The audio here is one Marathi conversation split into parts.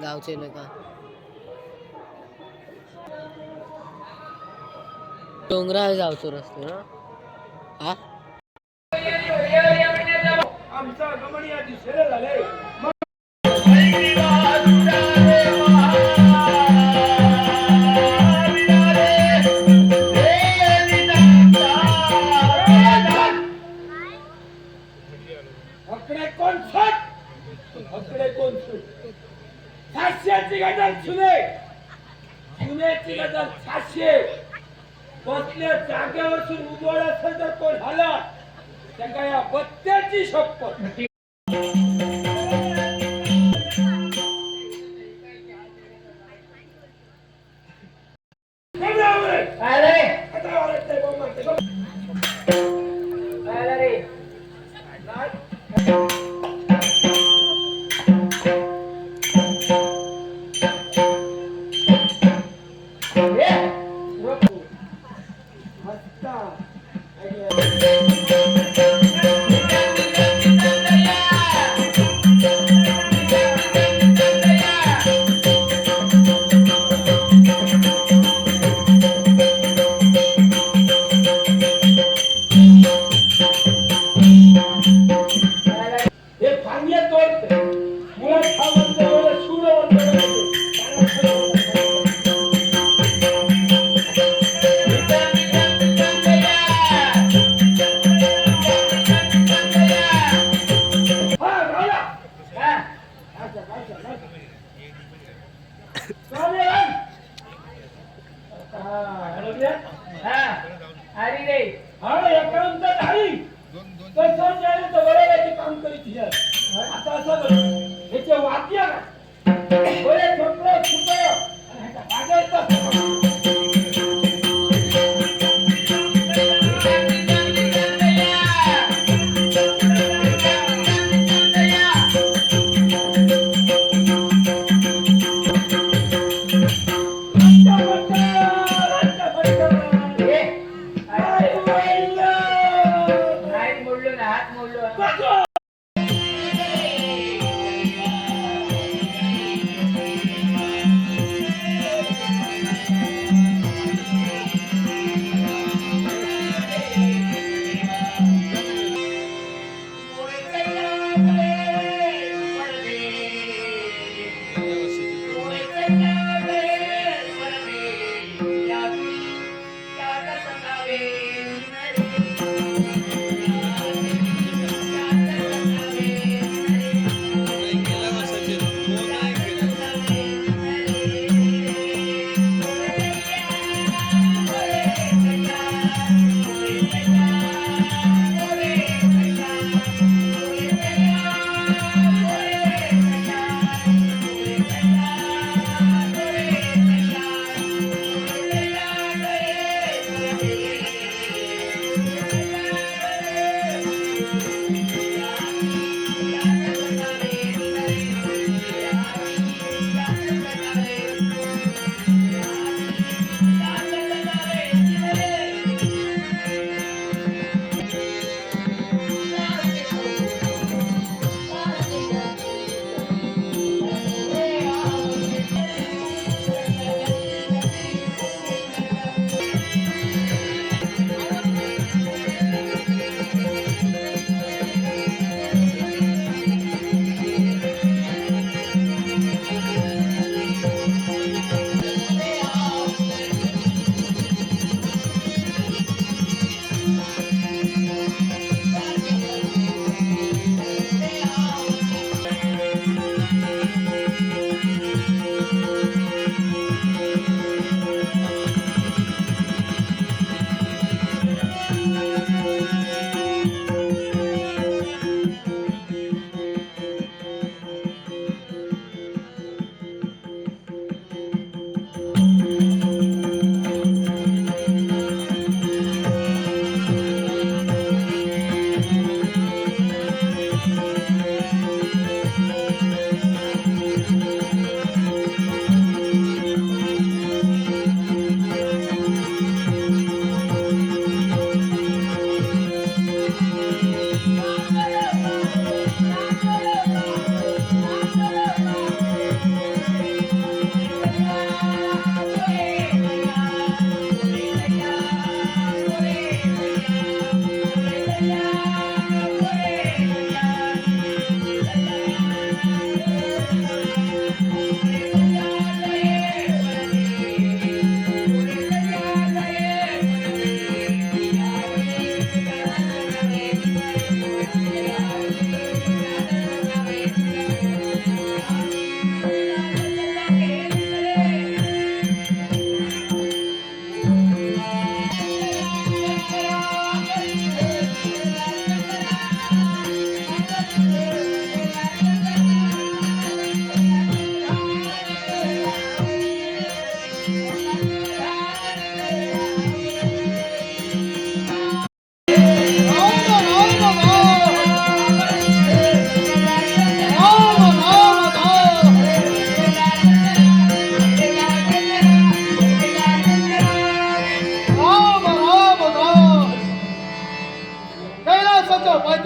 गावचे नाही का डोंगरावर जावचो रस्तो ना हा आमचा गमनिया दिसेल झाले हकडे कोण फट हकडे कोण फट सातशेची गजल सुने सुनेची गजल 700 बसल्या जागेवरसून उभं असेल तर कोण हला त्यांना या बत्त्याची शपथ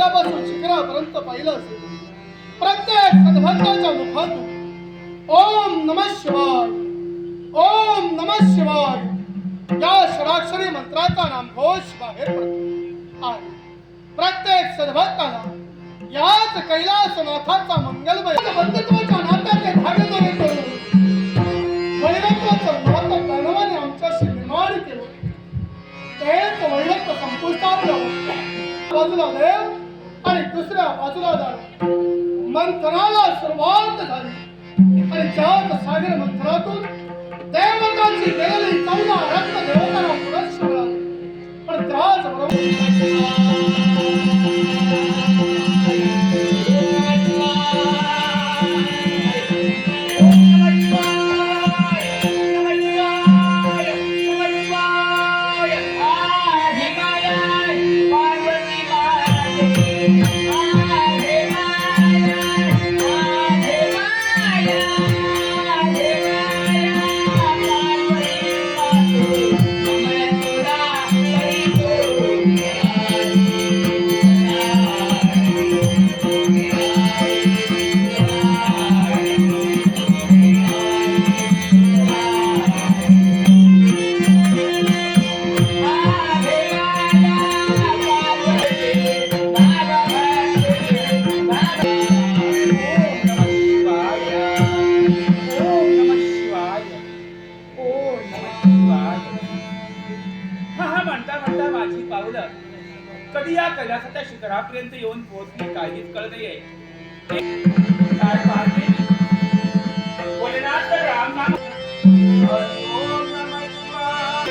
तळागापासून शिखरापर्यंत पाहिलं असेल, प्रत्येक सद्भक्ताच्या मुखातून ओम नमः शिवाय, ओम नमः शिवाय या षडाक्षरी मंत्राचा नामघोष बाहेर पडतो आणि प्रत्येक सद्भक्ताला याच कैलासनाथाचा मंगलमय बंधुत्वाच्या नात्याचे धागे जोडून वैरत्वाचं नातं दानवाने आमच्याशी निर्माण केलं. तेच वैरत्व संपुष्टात लावून बाजूला देव आणि दुसऱ्या बाजूला दान मंथनाला सुरुवात झाली आणि ज्यात सागर मंथनातून देवतांची गेलेली 14 रत्न देवतांना पुनश्च मिळाली. पण त्याचबरोबर कधी या कैलासाच्या शिखरापर्यंत येऊन पोहोचली काहीच कळत नाहीये. काय पाहते भोलेनाथ राम नाम ओम नमः शिवाय.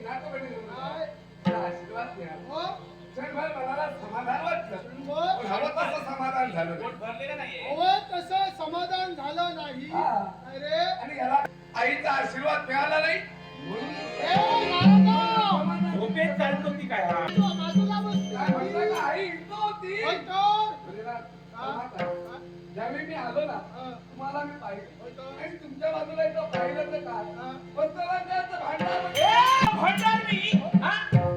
नको बेटी देऊ. काय? तुझा आशीर्वाद मिळाला. हो? क्षणभर मनाला समाधान वाटलं. क्षणभर? पण हवं तसं समाधान झालं नाही. पोट भरलेलं नाहीये हवं तसं समाधान झालं नाही. हा. अरे आणि याला आईचा आशीर्वाद मिळाला नाही म्हणून ए नारदा! झोपेत चालतो ती काय हा तू बाजूला बसली. काय म्हणता का आई इथं होती. होय तर? बहिणीला, हा. माता, ज्यावेळी मी आलो ना हा. तुम्हाला मी पाहिलं होय तर? आणि तुमच्या बाजूला इथं पाहिलं तर काय हा. वस्त्रांचं भांडार ए, भंडार मी हा?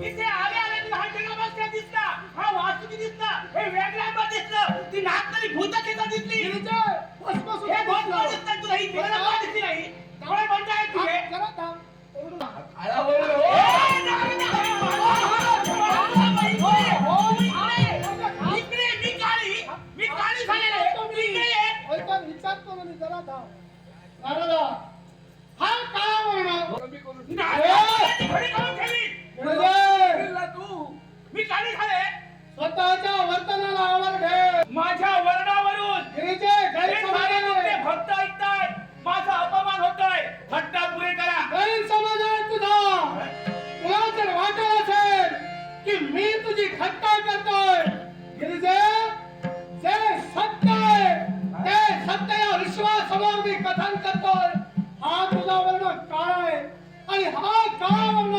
इथे आले आले तुला हा जगाबाज दिसला हा वासुकी दिसला हे वेगळा बा दिसलं ती नागतरी भूतकेचा दिसली गिरिजा, भस्म सुद्धा हे दोन दिसलं. बा दिसतात तुला ही जगाबाज दिसली नाही कोण म्हणता आहे तुझे जरा थांब. ओरडू नका. आला बोल ए, इकडे मी काळी झालेले इकडे ये. होय तर विचारतो ना मी, जरा थांब. नारदा, हा काय म्हणणार? कमी करू नाही, घरी करून ठेवी. गिरिजा, तू मी काळी झाले स्वतःच्या वर्तनाला आवर घे. माझ्या वर्णावरून गिरिजे, गैरसमज आहे. भक्त ऐकताय माझा अपमान होतोय थट्टा पुरे करा गैरसमज आहे तुझा. तुला जर वाटत असेल की मी तुझी थट्टा करतोय, गिरिजे, जे सत्य आहे ते सत्य या विश्वासमोर मी कथन करतोय. हा तुझा वर्ण काळा आहे आणि हा काळा वर्ण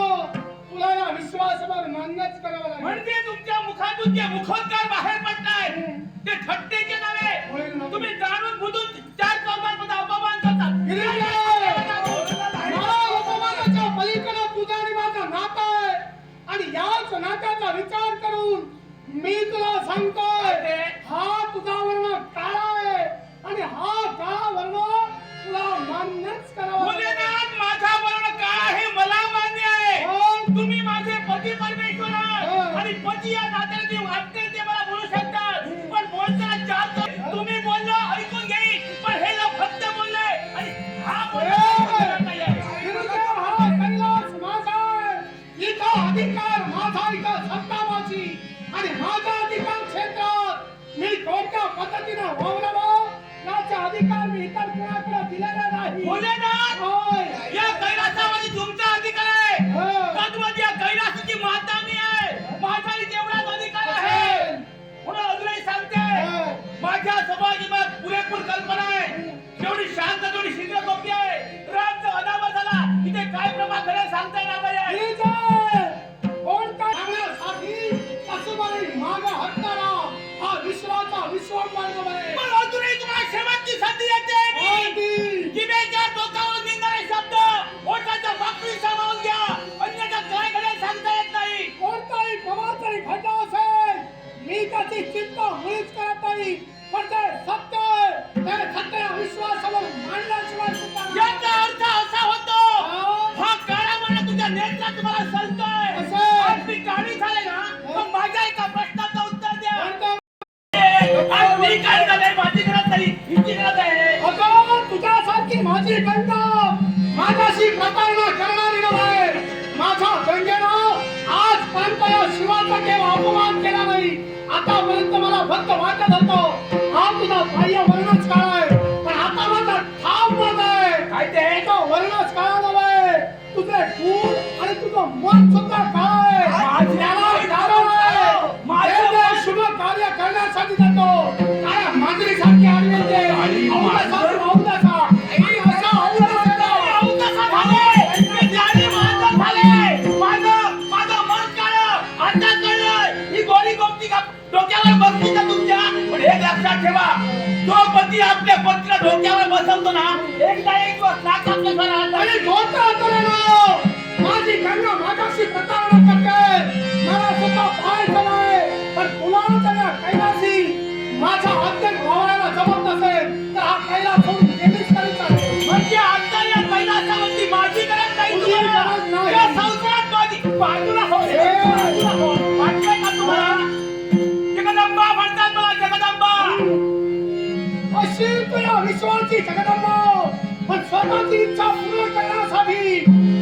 तुला या विश्वासमोर मान्यच करावा लागेल. म्हणजे तुमच्या मुखातून जे मुखोद्गार बाहेर पडताय ते थट्टेचे नव्हे तुम्ही जाणून बुजून चार चौघांमध्ये अपमान करतात गिरिजे, मला अपमानाच्या पलीकडे तुझा आणि माझा नाता आहे आणि याच नात्याचा विचार करून मी तुला सांगतोय, हा तुझा वर्ण काळा आहे आणि हा काळा वर्ण तुला मान्यच करावा लागेल. भोलेनाथ माझा वर्ण काय आहे मला मान्य आहे तुम्ही माझे पती परमेश्वर आहात आणि पती या नात्याने जे वाटते ते मला बोलू शकतात पण बोलताना चार तुम्ही बोललो ऐकून घेईन पण हे लोक फक्त बोलले आणि हा बोलला नाही आहे. गिरिजा, हा कैलास माझा आहे. इथं अधिकार माझा, इथं सत्ता माझी आणि माझ्या अधिकार क्षेत्रात मी कोणत्या पद्धतीने वावरावं याचा अधिकार मी इतर कोणाकडे दिलेला नाही. भोलेनाथ होय. या कैलासामध्ये तुमचा अधिकार आहे हो. तद्वत या कैलासाची माता मी आहे माझाही तेवढाच अधिकार आहे म्हणून अजूनही सांगते माझ्या स्वभावाची पुरेपूर कल्पना आहे जेवढी शांत तेवढी शीघ्र सोपी आहे रामचा अनामा झाला इथे काय प्रमाण घडेल सांगता येणार नाही गिरिजा, कोणता सांगण्यासाठी पशुबळी मागे हटणारा हा विश्वाचा विश्वमानव आहे. पण अजूनही तुम्हाला शेवटची संधी येते कोणती? जिभेच्या टोकावरून निघणारे शब्द ओठाच्या पाकळी सामावून घ्या अन्यथा काय घडेल सांगता येत नाही कोणताही प्रवाह जरी घडला असेल मी त्याची चिंता मुळीच करत नाही पण ते सत्य आहे, ते सत्य या विश्वासावर मांडल्याशिवाय सुद्धा नाही. याचा अर्थ असा होतो हा काळा म्हणा तुझ्या नेत्रात तुम्हाला सलतोय असं. आज मी काळी झाले ना मग माझ्या एका प्रश्नाचं उत्तर द्या कोणतं? आज मी काय झाले माझी गरज नाही हिची गरज आहे अगं, तुझ्यासारखी माझी गंगा माझ्याशी प्रतारणा करणारी नव्हे. माझ्या गंगेनं आजपर्यंत या शिवाचा केव्हा अपमान केला नाही. आतापर्यंत मला फक्त वाटत होतं हा तुझा बाह्य वर्णच काळा आहे पण आता माझा ठाम मत आहे काय ते तो वर्णच काळा नव्हे, तुझे गुण आणि तुझं मन सुद्धा काळा आहे. त्याला कारण आहे. माझं जे शुभ कार्य करण्यासाठी जातो काय मांजरीसारखी आडवी येते. औंधासारखी औंधासा. आणि असा औंधासा अवतसा झाले मी जाणे माझं झाले माझं मन काळं आता कळलं ही गोरी गोमती का डोक्यावर बसली का तुमच्या पण एक लक्षात ठेवा जो पती आपल्या पत्नीला डोक्यावर बसवतो ना एकदा एक दिवस नाकातलं सर आणि कोणतं अंतरानं माझी गंगा माझ्याशी प्रतारणा करते. मला सुद्धा पाहायचं नाही पण तुला तर या कैलासी माझ्या अध्यक्ष भावाला जमत नसेल तर हा कैलास सोडून गेलीच तरी चालेल. म्हणजे आता या कैलासावरती माझी गरज नाही तुझी तुम्हाला. गरज नाही. या संसारात माझी बाजूला हो बाजूला हो वाटलंय का तुम्हाला जगदंबा म्हणतात मला जगदंबा अशी तुझ्या विश्वाची जगदंबा पण स्वतःची इच्छा पूर्ण करण्यासाठी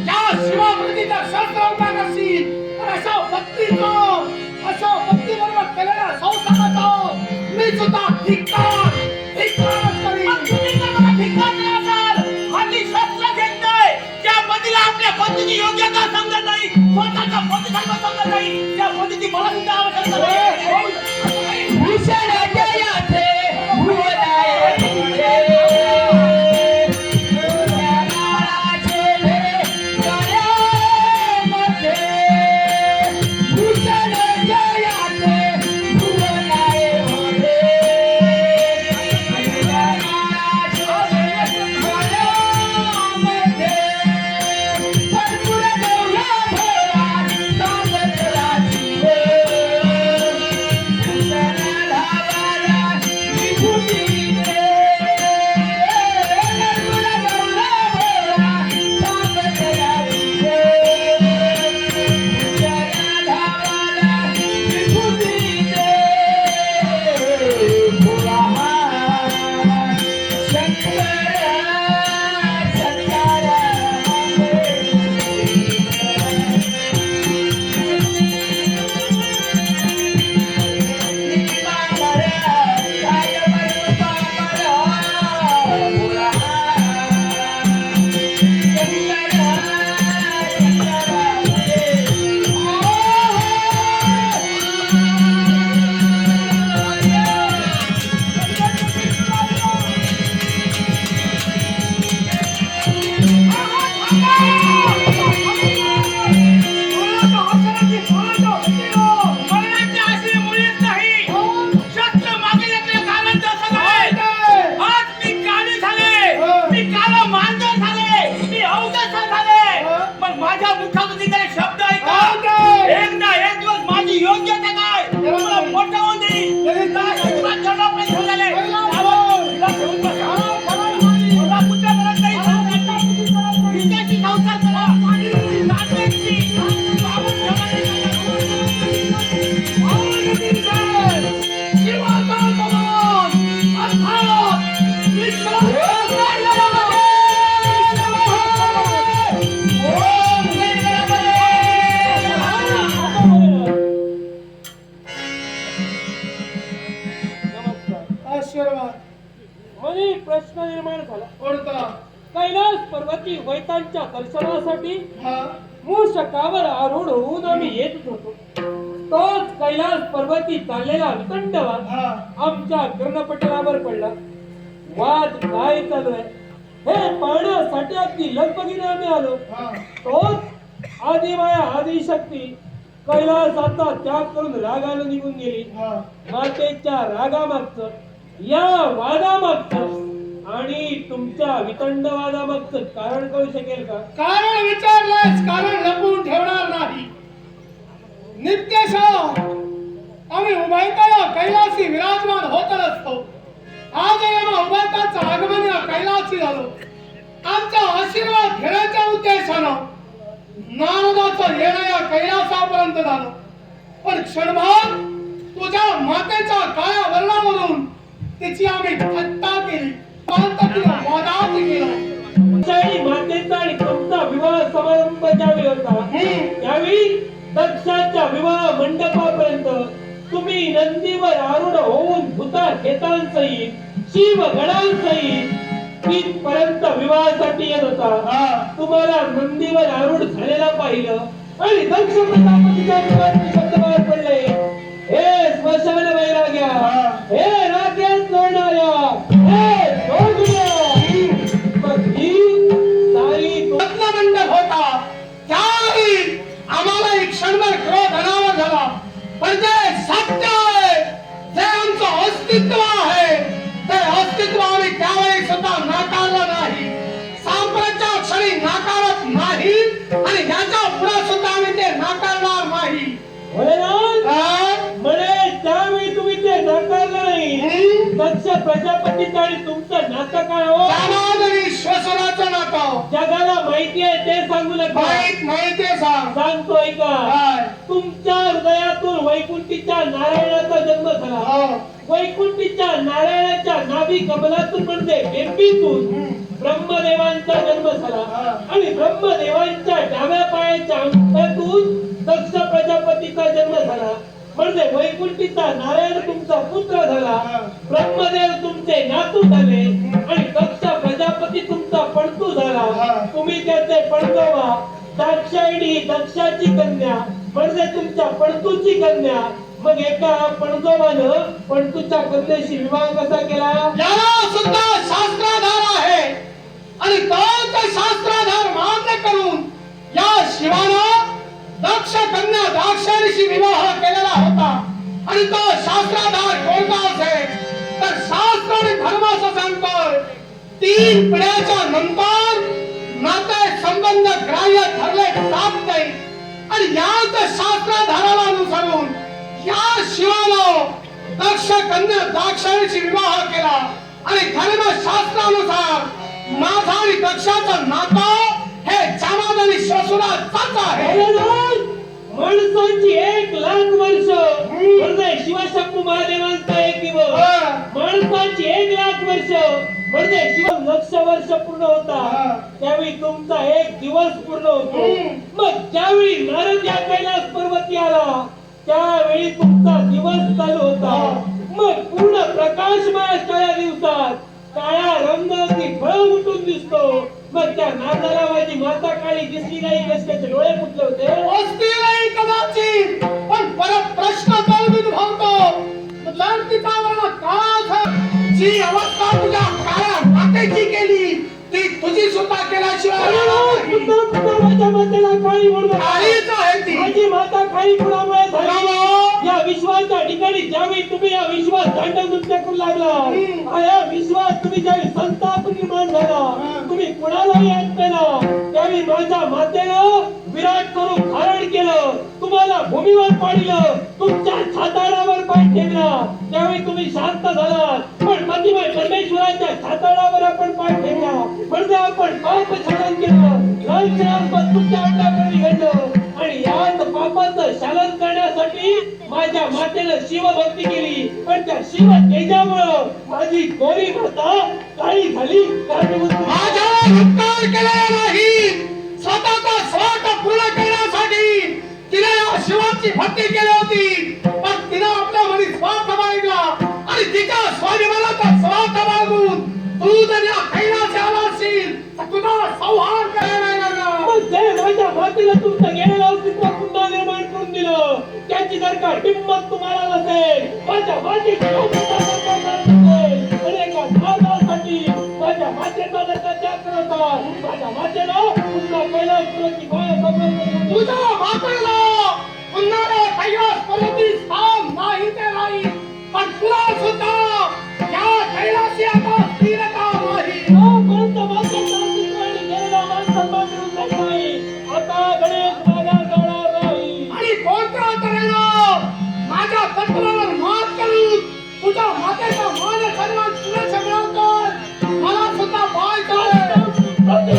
या शिवाप्रतीचा शस्त्र उभा करशील तर अशा भक्तीबरोबर केलेल्या संसाराचा मी सुद्धा धिक्कारच करीन. मग तुम्ही जर मला धिक्कार देत असाल, हल्ली शस्त्र घेतलंय, त्या पतीला आपल्या पत्नीची योग्यता समजत नाही स्वतःचा पती धर्म समजत नाही त्या पतीची मला सुद्धा आवश्यकता नाही. भूषण जयाचे भुवनाए भोळे. ज्ञानाचे गळ्यामध्ये भूषण जयाचे भुवनाए भोळे. ज्ञानाचे गळ्यामध्ये भरपूर गौरा भोळा सावंतराची मरणाची अशी मुळीच नाही. शस्त्र मागे घेतले कारण तसं नाही. आज मी काळी झाले, मी काळा मांजर झाले, मी अवदसा झाले. पण माझ्या मुखातून निघाले शब्द ऐका. एकदा एक दिवस माझी योग्यता काय मला मोठं होऊन देईल. अजिबात जनापणे घेऊन झाले. तुला घेऊन बसा. तुला कुठल्या मनात नाही संसार. हिच्याशी संसार करा. नात्याची. बाबा जगाची. शिवाचा कमान अर्थात आशीर्वाद मला एक प्रश्न निर्माण झाला. कोणता? कैलास पर्वती वैतांच्या दर्शनासाठी हा मूषकावर आरूढ होऊन आम्ही येत होतो. तोच कैलास पर्वती चाललेला वितंडवाद हा आमच्या कर्णपटलावर पडला. वाद काय चालू आहे हे पाहण्यासाठी अगदी लगबगीने आम्ही आलो. हा तोच आदिमाया आदिशक्ती कैलासाचा त्याग करून रागाला निघून गेली. हा मातेच्या रागामागचं या वादामागचं आणि तुमच्या वितंडवादामागचं कारण कळू शकेल का? कारण विचारलंस, कारण लपवून ठेवणार नाही. नित्यशः आम्ही उभयता कैलासी विराजमान होत असतो. आज या उभयताचं आगमन या कैलासी झालो. आमचा आशीर्वाद घेण्याच्या उद्देशानं नारदाचं येणं या कैलासापर्यंत झालं. पण क्षणभर तुझ्या मातेच्या काळ्या वर्णावरून तिची आम्ही थट्टा केली, तिला वादात केलं. त्यावेळी मातेचा आणि तुमचा विवाह समारंभ ज्यावेळी होता त्यावेळी दक्षाच्या विवाह मंडपापर्यंत तुम्ही नंदीवर आरूढ होऊन भूता खेतांसहित शिवगणांसहित इथपर्यंत विवाहासाठी येत होता. तुम्हाला नंदीवर आरूढ झालेला पाहिलं आणि दक्ष प्रजापतीच्या विवाहाचे शब्द बाहेर पडले. हे स्मशान वैराग्या, हे राखेत लोणाऱ्या, हे जोडल्या. मग ही सारी रत्नमंडप होता. त्यावेळी आम्हाला एक क्षणभर क्रोध अनावर झाला. पण जे सत्य आहे, जे आमचं अस्तित्व आहे, ते अस्तित्व आम्ही त्यावेळी सुद्धा नाकारलं नाही, सांप्रतच्या क्षणी नाकारत नाही आणि याच्या पुढे सुद्धा आम्ही ते नाकारणार नाही. म्हणे त्यावेळी तुम्ही ते नाकारलं नाही. दक्ष प्रजापतीचं आणि तुमचं नातं काय हो? श्वसनाचं नातं जगाला माहिती आहे ते सांगू नका. माहिती सांग. सांगतो ऐका. तुमच्या हृदयातून वैकुंठीच्या नारायणाचा जन्म झाला. वैकुंठीच्या नारायणाच्या नाभी कमलातून म्हणजे बेंबीतून ब्रह्मदेवांचा जन्म झाला आणि ब्रह्मदेवांच्या डाव्या पायाच्या अंगठ्यातून दक्ष प्रजापतीचा जन्म झाला. म्हणजे वैकुंठीचा नारायण तुमचा पुत्र झाला, ब्रह्मदेव तुमचे नातू झाले आणि दक्ष प्रजापती तुमचा पणतू झाला हा. तुम्ही त्याचे पणतोबा दाक्षायणी दक्षाची कन्या म्हणजे तुमच्या पणतूची कन्या मग एका पणतोबानं पणतूच्या कन्याशी विवाह कसा केला याला सुद्धा शास्त्राधार आहे आणि तोच शास्त्राधार मान्य करून या शिवानं दक्ष कन्या दाक्षायणीशी विवाह केलेला होता आणि तो शास्त्राधार कोणता असेल तर शास्त्र आणि धर्म असं सांगतो 3 पिढ्याच्या नंतर नाते संबंध ग्राह्य ठरले जात नाही आणि याच शास्त्राधाराला अनुसरून या शिवानं दक्ष कन्या दाक्षायणीशी विवाह केला आणि धर्मशास्त्रानुसार माझा आणि दक्षाचं नातं हे जामाद आणि श्वशुराचाच आहे. माणसाची 1,00,000 वर्ष म्हणजे शिवशंभू महादेवांचा एक दिवस माणसाची 1,00,000 वर्ष म्हणजे शिव 1,00,000 वर्ष पूर्ण होता त्यावेळी तुमचा 1 दिवस पूर्ण होतो मग ज्यावेळी नारद या कैलास पर्वती आला त्यावेळी तुमचा दिवस चालू होता मग पूर्ण प्रकाशमय त्या दिवसात काळ्या रंगाची फळ उठून दिसतो मग त्या नारदाला माझी माता काळी दिसली नाही कसे त्याचे डोळे फुटले होते असतीलही कदाचित पण परत प्रश्न तळबीत उद्भवतो लढतीचा वर्ण का जी अवस्था तुझ्या काळ्या मातेची केली ती तुझी सुद्धा केल्याशिवाय माझ्या मातेला काळी म्हणून काळीच आहे ती. माझी माता काळी कुणामुळे झाली या विश्वाच्या ठिकाणी ज्यावेळी तुम्ही या विश्वास दांड नृत्य करू लागला या विश्वास तुम्ही ज्यावेळी संताप निर्माण झाला तुम्ही कुणालाही ऐकलेला त्यावेळी माझ्या मातेनं विराट स्वरूप धारण केलं तुम्हाला भूमीवर पाडलं तुमच्या छाताडावर पाय ठेवला त्यावेळी तुम्ही शांत झालात पण प्रतिमय परमेश्वराच्या छाताडावर आपण पाय ठेवला म्हणजे आपण पाप छालन केलं तुमच्या अंगाकडे घडलं आणि याच पापाचं शालन करण्यासाठी माझ्या मातेनं शिवभक्ती केली पण त्या शिव तेजामुळं माझी गोरी माता काळी झाली माझ्यावर उपकार केला नाही स्वतःचा स्वार्थ पूर्ण करण्यासाठी तिने या शिवाची भक्ती केली होती पण तिने आपल्या मनी स्वार्थ मागितला आणि तिच्या स्वाभिमानाचा स्वार्थ मागून तू जर या कैलाशी आला असशील तर तुझा संहार करायला नाही लागला. माझ्या मातेला तुमचं गेलेलं अस्तित्व पुन्हा निर्माण करून दिलं त्याची जर का हिंमत तुम्हाला नसेल माझ्या मातेची एका नादासाठी माझ्या मातेचा जर का त्याग करता माझ्या मातेला पुन्हा कैलासपुराची तुझ्या मातेला पुन्हा कैलास पर्वती स्थान नाही ते नाही पण तुला सुद्धा या कैलाशी आता स्थिरता नाही. आता गणेश माझ्या जाणार नाही आणि कोणत्या तऱ्हेनं माझ्या तत्वावर मात करून तुझ्या मातेचा मान सन्मान तुला सगळं कर मला सुद्धा पाहायचं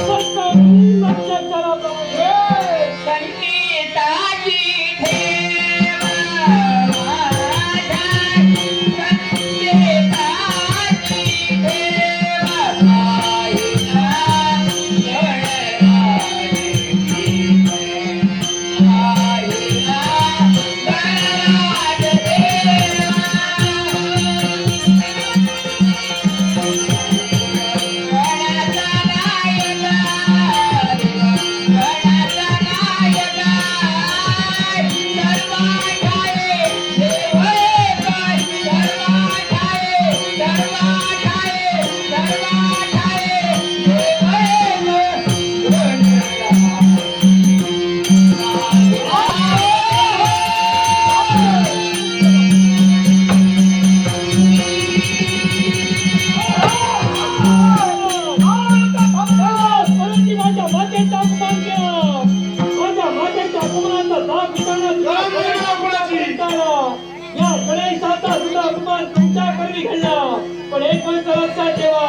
पण एक गोष्ट लक्षात ठेवा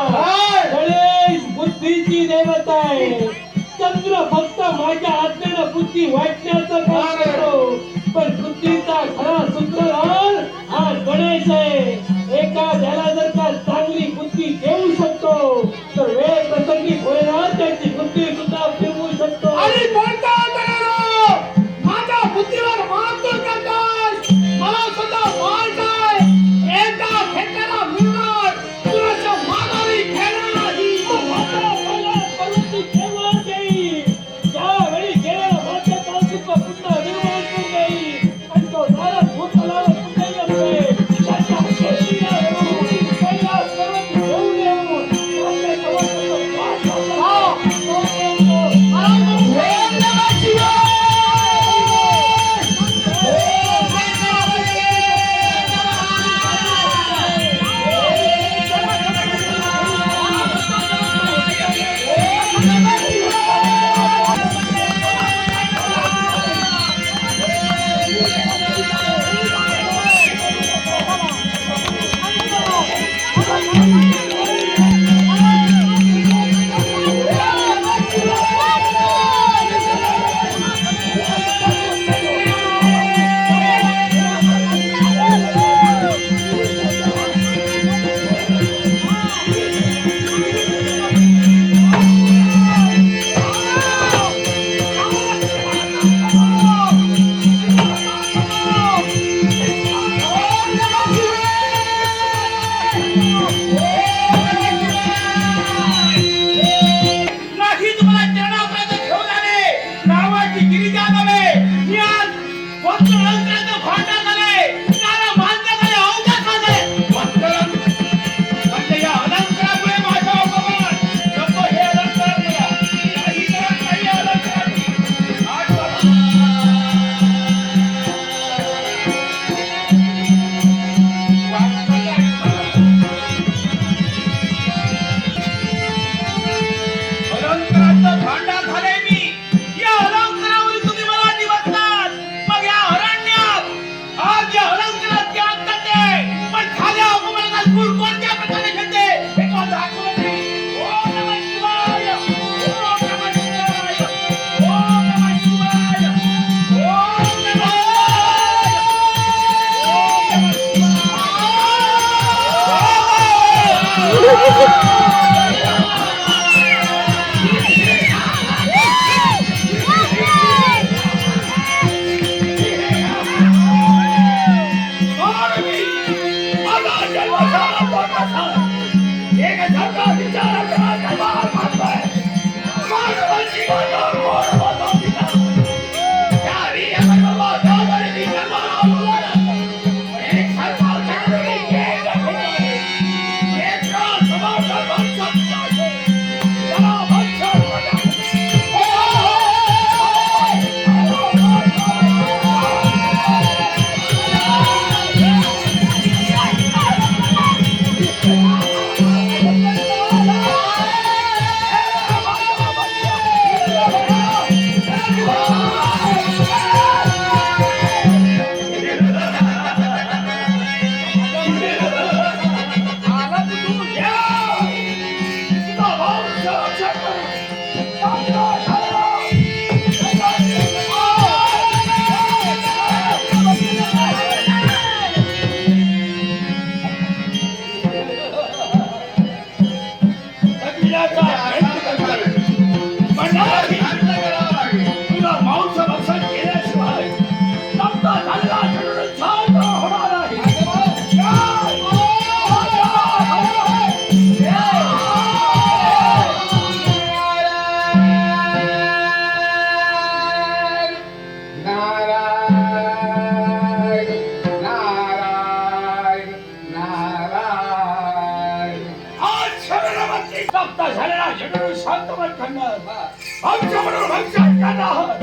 गणेश बुद्धीची देवता आहे चंद्र फक्त माझ्या आज्ञेनं बुद्धी वाटण्याचं काम करतो पण बुद्धीचा खरा सूत्रधार हा गणेश आहे एखाद्याला जर का चांगली बुद्धी देऊ शकतो तर वेळ प्रसंगी होईना त्याची बुद्धी सुद्धा फिरवू शकतो आणि कोणत्या तऱ्हेनं माझ्या बुद्धीवर मात करतास मला सुद्धा माहित एका खेळाला मिळणार तुझ्या माघारी घेणार नाही भविष्यात करणार.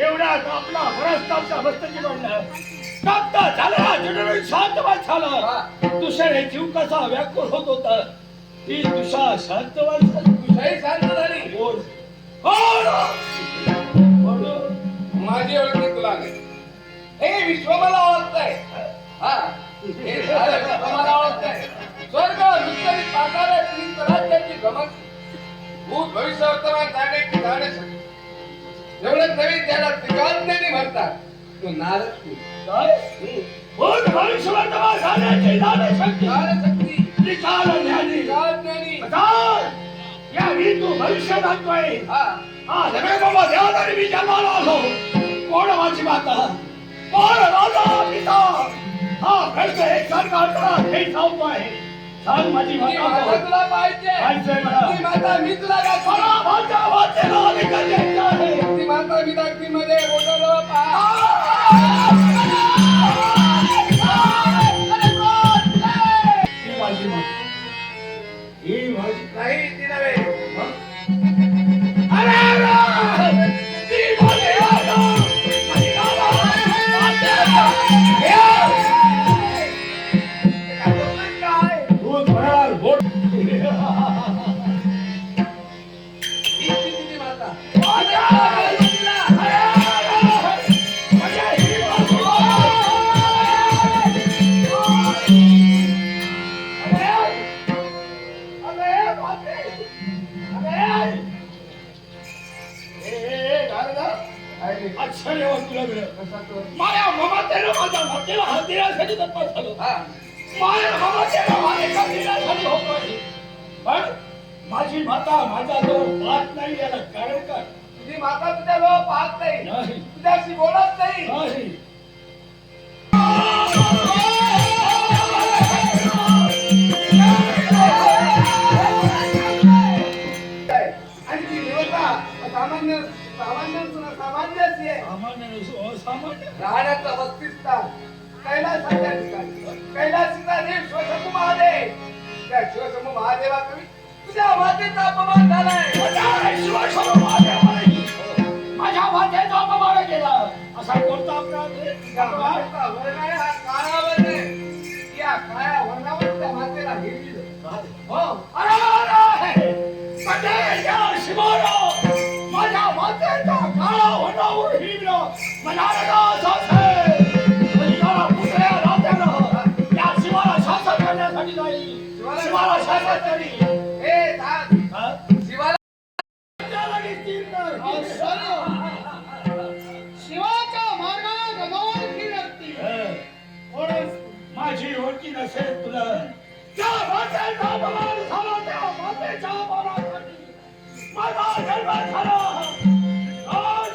एवढ्यात आपला भरस्तापचा मस्तकी म्हणलं तप्त झाला जुडून शांतवाद झाला. दुसरे जीव कसा व्याकुळ होत होता ती तुषा शांतवाद झाली. तुझाही शांत झाली. बोल. बोल. बोल. माझी ओळखी तुला नाही. हे विश्व मला ओळखतंय. हा हे सारं विश्व मला ओळखतंय. स्वर्ग विस्तारित पाताळ तीन तऱ्हांची गमत भूत भविष्य वर्तमान जाण्याची जाणे एवढं नवीन त्याला त्रिकाज्ञानी म्हणतात. तो नारद तू. काय? बोल भविष्य वर्तमान झाल्याची ज्ञानशक्ती. ज्ञानशक्ती त्रिकाल ज्ञानी. त्रिकाज्ञानी. बघा, या मी तू भविष्य सांगतोय. हा हा जगाय बाबा देवादारी मी जन्माला आलो. कोण माझी माता कोण माझा पिता. हा प्रश्न एक सरकार हे सांगतोय. सांग माझी ती माता माता कोण? तुला पाहिजे. पाहिजे मला. ती माता मी तुला दाखवणार. मला माझ्या मातेला अधिकार द्यायचा आहे. ती माता मी दाखवीमध्ये बोललो ही माझी माता. ही माझी नाही ती नव्हे. अरे अरे! ती माझी माता. माझी काय दूध म्हणाल बोट. ही ती माता. माया ममतेनं माझ्या भक्तीला हात देण्यासाठी तत्पर झालो. हा माया ममतेनं माझ्या देण्यासाठी होतोय. पण माझी माता माझा जो पाहत नाही याला कारण काय? तुझी माता तुझ्या जवळ पाहत नाही. नाही. तुझ्याशी बोलत नाही. नाही. आणि ती देवता सामान्य सामान्यच आहे. सामान्य नसो, असामान्य. राहण्याचा 32 तास कैलासाच्या ठिकाणी. कैलासीचा देव शिवशंभू महादेव. त्या शिवशंभू महादेवाकडे तुझ्या मातेचा अपमान झालाय. माझ्या मातेचा अपमान केला असा कोणता अपराध रे? तुझ्या मातेचा वर्ण आहे हा काळा वर्ण आहे. या काळ्या वर्णावर त्या मातेला हिरवी हो. अरे, अरे! कधीच्या शिवाला माझ्या मातेचा काळा वनावर हिरवं मनाला सासे. परिवारा पुतळ्या राहत्यानं या शिवाला शासन करण्यासाठी जाईल. शिवाला शासन करी. हे धान हा? शिवाला त्याला घेतील नाही. शिवाच्या मार्गात अनोळखी व्यक्ती कोणच माझी ओळखी नसेल तुला त्या मातेचा अपमान झाला. त्या मातेच्या अपमानासाठी माझा जन्म झाला. आज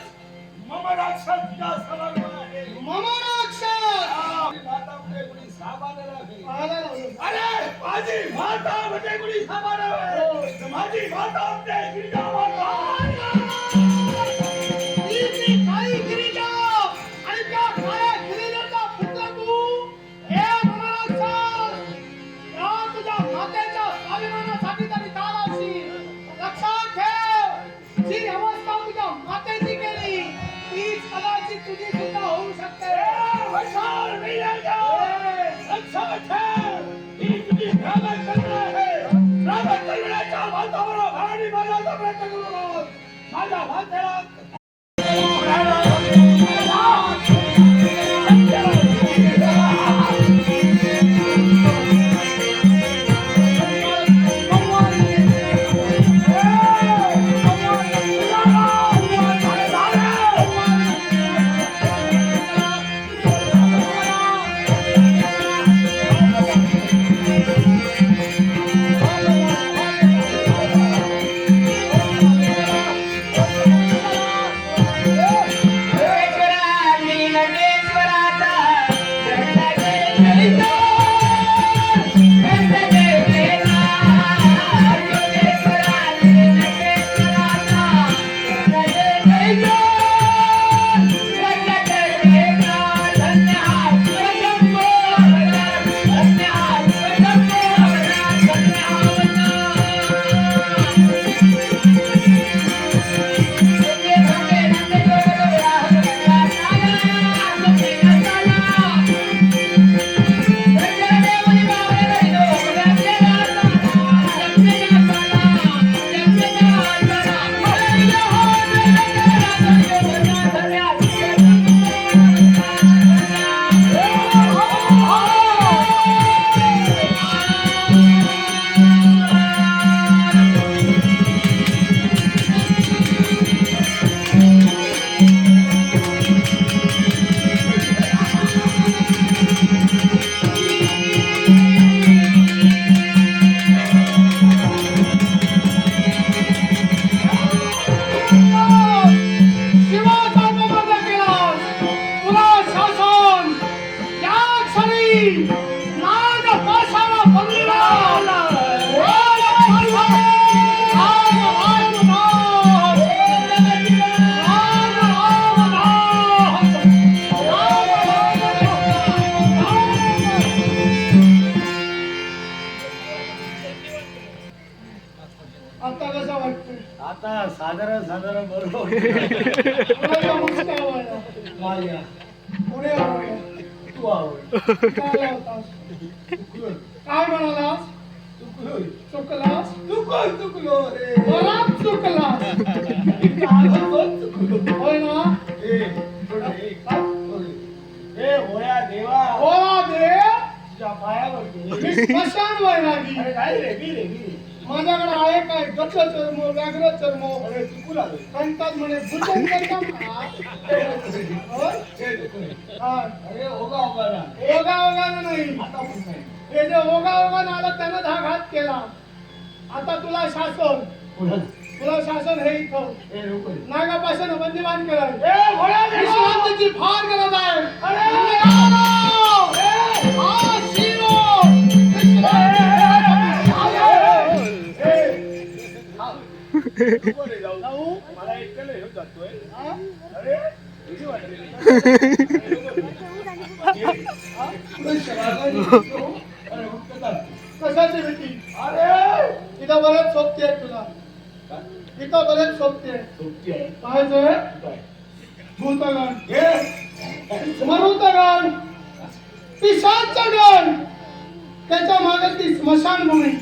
मम राक्षसच्या समर्पण आहे. माता म्हणजे कोणी सामान्य नाही. अरे माझी माता म्हणजे कोणी सामान्य नाही. माझी माता म्हणजे गिरिजा माता. तुझी सुद्धा होऊ शकते. विशाल मिळाल्या. लक्षात ठेव. ही तुझी भ्रामक कल्पना आहे. भ्रामक कल्पनेच्या वातावरणात आणि माझा प्रयत्न करू नकोस. साधारण बरोबर कोणाला मुसका आवडला? माझ्या कोणी आवडलं? तू आवड काय आला होतास? काय म्हणालास? चुकलास? चुकलो रे बराच चुकलास. होय ना? होया देवा बोला देव, तुझ्या पायावर मी स्मशान वैरागी. अरे काय रे मी रे माझ्याकडे आहे काय गच्च चर्म, व्याघ्र चर्म, अरे चुकून आलो म्हणतात म्हणे भूषण करता का? होय? हा. अरे ओगा ओगा ना ओगा ओगानं नाही. आता पण नाही हे जे ओगा ओगानं आलं त्यानं घात केला. आता तुला शासन, तुला शासन हे इथं हे नको रे. नागापासून बंदिवान केलं. ए घोड्या देवा विश्रांतीची फार गरज आहे. अरे! हा शिरो! नको रे जाऊ जाऊ? मला एकट्याला घेऊन जातोय हा? अरे तुझी वाटली कशाची भीती? अरे इथं बरेच सोबती आहेत तुला. इथं बरेच सोबती आहेत. सोबती आहे पाहायचंय काय भूतगण, हे मरुतगण, पिशाचगण, त्याच्या मागे ती स्मशानभूमी,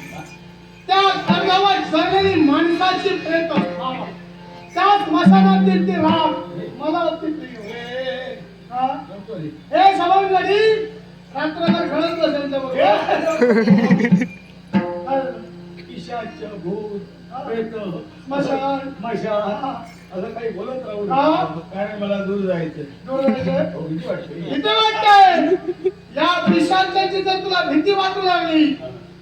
त्या खडगावर जळलेली माणसाची प्रेत, त्या स्मशानातील ती राख मला अति प्रिय. हा? नको रे. हे सवंगडी रात्रभर घडत बसेल पिशाच भूत प्रेत स्मशान. मशान असं काही बोलत राहू हा? नका. कारण मला दूर जायचं हो, भीती वाटते भीती वाटते. या पिशाचाची जर तुला भीती वाटू लागली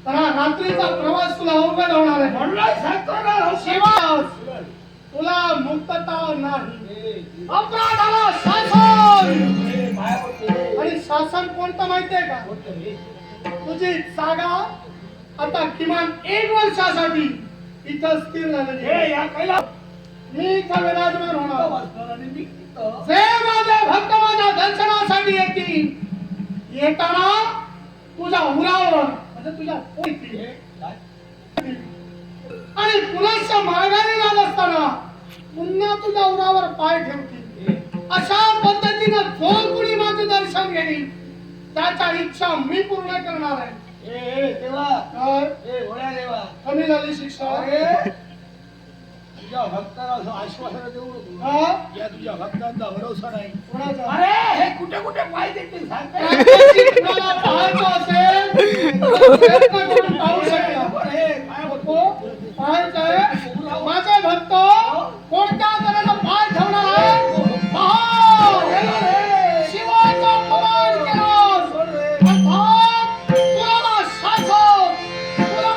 तर हा रात्रीचा प्रवास तुला अवघड होणार आहे. म्हणलं सांगतो ना शिवास, तुला मुक्तता नाही. ए, अपराधाला शासन. ए, पाया पडतो रे. आणि शासन कोणतं माहितीये का? कोणतं रे? तुझी जागा आता किमान 1 वर्षासाठी इथं स्थिर झालेली ए, आहे. या कैला मी इथं विराजमान होणार. वाचणार आणि मी तिथं. जे माझे भक्त माझ्या दर्शनासाठी येतील, येताना तुझ्या उरावर म्हणजे तुझ्या पोटी ए, काय? आणि पुन्हा मार्गाने जात असताना पुन्हा तुझ्या उरावर पाय ठेवतील. ए, अशा पद्धतीनं जो कुणी माझे दर्शन घेईल त्याच्या इच्छा मी पूर्ण करणार आहे. ए, देवा काय? ए, घोड्या देवा कमी झाली शिक्षा? अरे तुझ्या भक्ताला असं आश्वासन देऊ नको. हा? या तुझ्या भक्तांचा भरोसा नाही. कोणाचा? अरे हे कुठे कुठे पाय देतील सांगता त्याच्याशी तुम्हाला पाहायचं असेल तर प्रयत्न करून पाहू शकता. हे काय नको? पाहायचंय? माझे भक्त कोणत्या तऱ्हेनं पाय ठेवणार आहे? पहा! शिवाचा अपमान केलास. अर्थात तुला शासन, तुला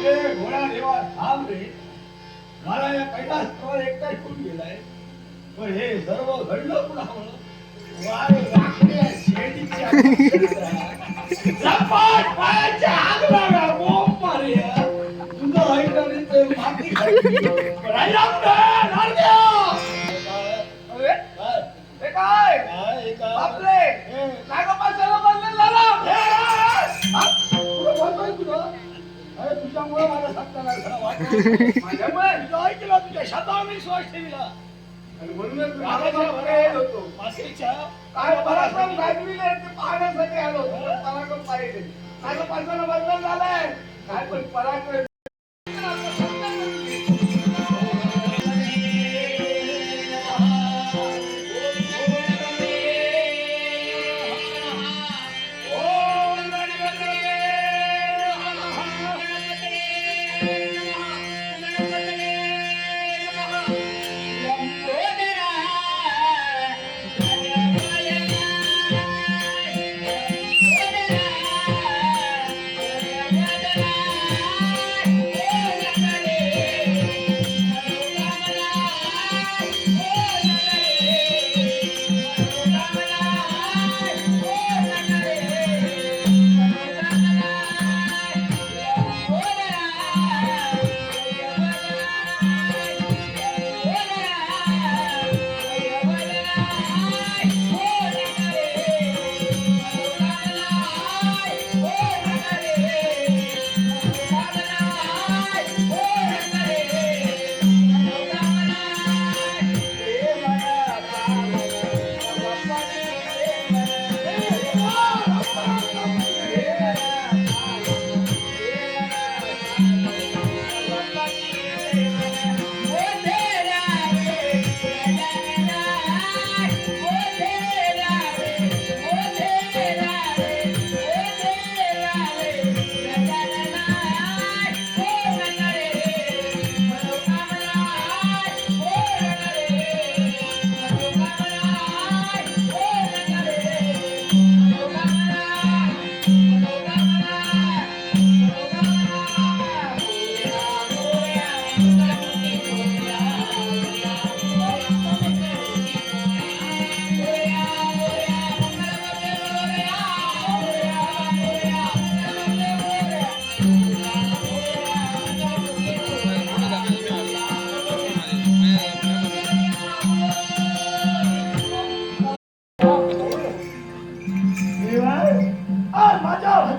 ए, घोडा देवा थांब रे. मला या कैलासवर एकटा ठेवून गेलाय. पण हे सर्व घडलं कुणामुळं? वारे वाकड्या शेळीच्या झपाट पायाच्या आग लागा, बोंब मारूया. तुझं ऐकलं ते माती खाल्ली. राहिला कुठं? नारद्या! अरे काय? हे काय काय? हे काय? बापरे हे, नागपाशाला बंधन झालं कुठं बोलतोय तुझं? अरे तुझ्यामुळे माझा सत्ता नाही झाला वाटलं. माझ्यामुळे तुझं ऐकलं, तुझ्या शतावर मी विश्वास ठेवला. आणि म्हणूनच मी रागाच्या माझ्या भरे भरे होतो मातीच्या काय पराक्रम गाजविले ते पाहण्यासाठी आलो होतो पण पराक्रम पाहिजे नागपाशाला बंधन झालंय काय पण पराक्रम Oh,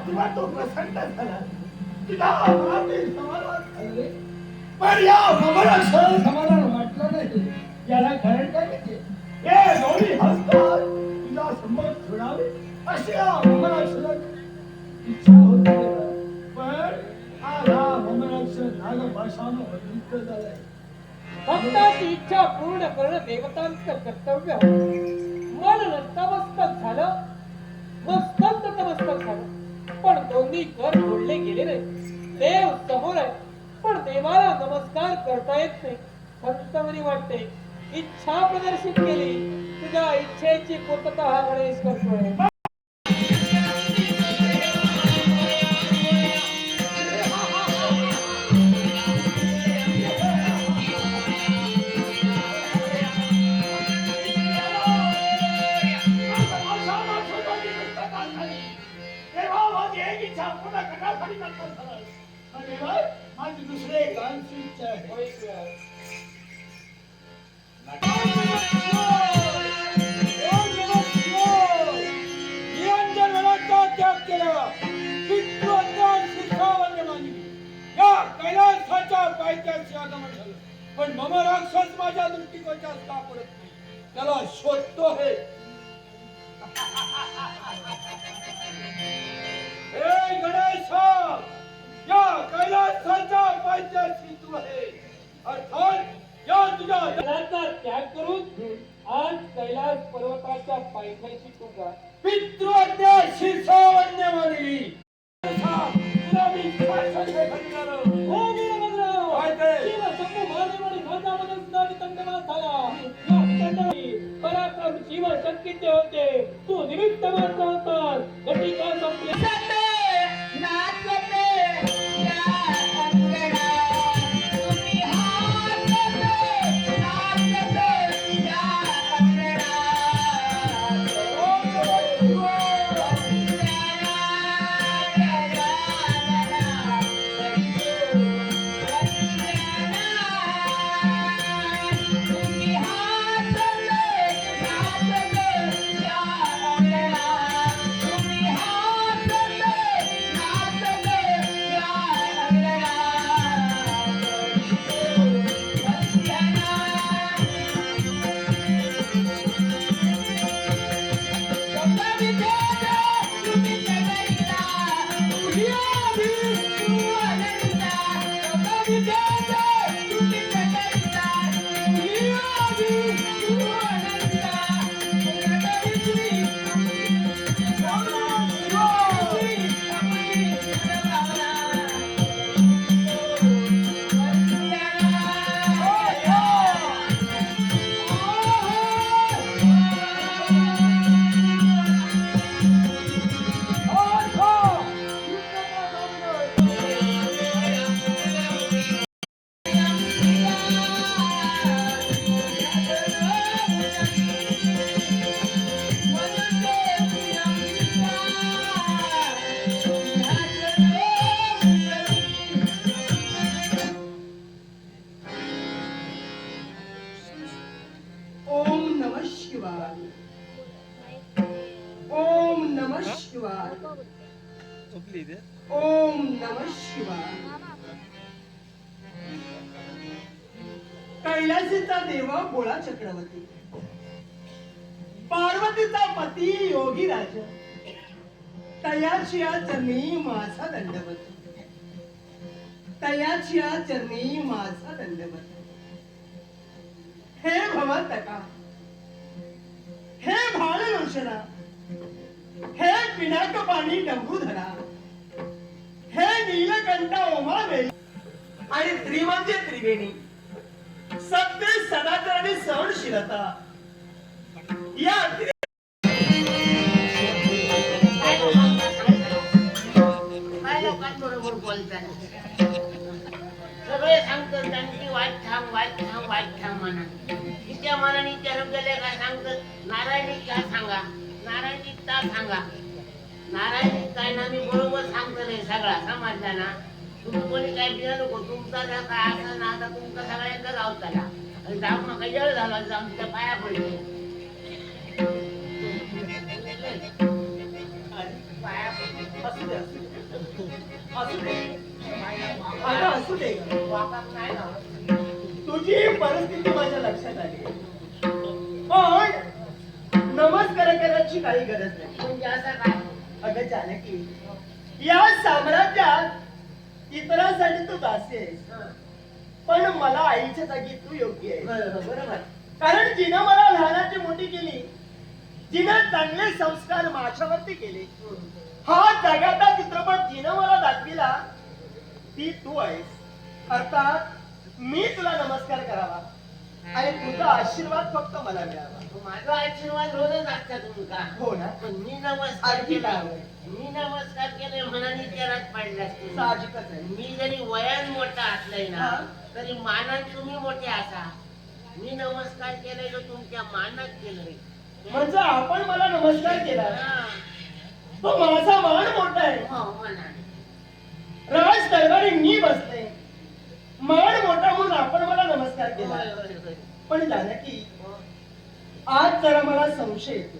तुला तो प्रसन्न झाला तुला मनातील समाधान झालं रे. पण या ममराक्षर समाधान वाटलं नाही. याला कारण काय माहिती? हे दोन्ही हसतात तुला संमत सोडावे अशी या ममराक्षराची इच्छा होती रे. पण आज हा ममराक्षर नागभाषानं बदलित झालाय. भक्ताची इच्छा पूर्ण करणं देवतांचं कर्तव्य मन नतमस्तक झालं मस्तक नतमस्तक झालं पण दोन्ही कर जोडले गेले नाही. देव समोर आहे पण देवाला नमस्कार करता येत नाही. संतमनी वाटते इच्छा प्रदर्शित केली तुझ्या इच्छेची पूर्तता हा गणेश करतोय. माझी दुसरी एक लहानशी इच्छा आहे. निरंजनाचा त्याग केला पितृत्वात शिखावले मानली या कैलासाच्या पायथ्याशी आगमन झालं. पण मम राक्षस माझ्या दृष्टिकोनात का पडत नाही त्याला शोधतो हे. हे गणेश या कैलासाच्या पायथ्याशी तू आहे अर्थात या तुझ्या जगाचा त्याग करून आज कैलास पर्वताच्या पायथ्याशी तू जा. पितृहत्या शिरसावन्य मानली तुला मी शासन देखाविणार. हो वीरभद्र काय ते शिव शंभू महादेवाने माझ्यामध्ये सुद्धा वितंडवाद झाला. या वितंडवादी पराक्रम शिव शक्तीचे होते तू निमित्त मात्र होतास. घटिका संपली ओम नमः शिवाय. कैलासीचा देवा भोळा चक्रवर्ती, पार्वतीचा पती योगी राज, तयाची चरणी माझा दंडवत, तयाची चरणी माझा दंडवत. हे भवतका, हे भाळ लोचना, हे पिनाक पाणी डंबूधरा, हे नीलकंठा ओमावेली आणि त्रिमंजे त्रिवेणी, सत्य सदाचार आणि सहनशीलता या लोकांबरोबर बोलताना सगळे सांगतात त्यांची वाईट थांब म्हणा. तिच्या मनाने विचारून गेले का सांगतात नारायणी क्या सांगा, नारायणी ता सांगा. नारायणी काय ना मी बरोबर सांगतो नाही सगळा समजला ना. तुम्ही कोणी काय बिना नको तुमचा जर काय असं ना आता तुमचा सगळ्यांचा गावताला आणि जाऊ नका जळ झाला जाऊन त्या पाया पडले पाया असू दे असू दे आता असू दे. वाकाप नाही लावत. तुझी परिस्थिती माझ्या लक्षात आली पण नमस्कार करायची काही गरज नाही. म्हणजे असं काय? अगं जानकी या साम्राज्यात इतरांसाठी तू दासी आहेस हं. पण मला आईच्या जागी तू योग्य आहे. बरोबर. कारण जिनं मला लहानाची मोठी केली, जिनं चांगले संस्कार माझ्यावरती केले, हा जगाचा चित्रपट जिनं मला दाखविला ती तू आहेस. अर्थात मी तुला नमस्कार करावा आणि तुझा आशीर्वाद फक्त मला मिळावा. माझा आशीर्वाद रोजच असता तुमका. हो ना? पण मी नमस्कार अगदी केला. बरोबर. मी नमस्कार केले मनाने चरात पडले असते. साहजिकच आहे. मी जरी वयान मोठा असलाय ना हा. तरी मानात तुम्ही मोठे असा. मी नमस्कार केलाय तो तुमच्या मानात केलंय. म्हणजे आपण मला नमस्कार केला हा. तो माझा मान मोठा आहे. हो, मनाने. राज दरबारी मी बसले, मान मोठा म्हणून आपण मला नमस्कार केला. होय, होय, होय. पण जानकी हो. आज जरा मला संशय येतो.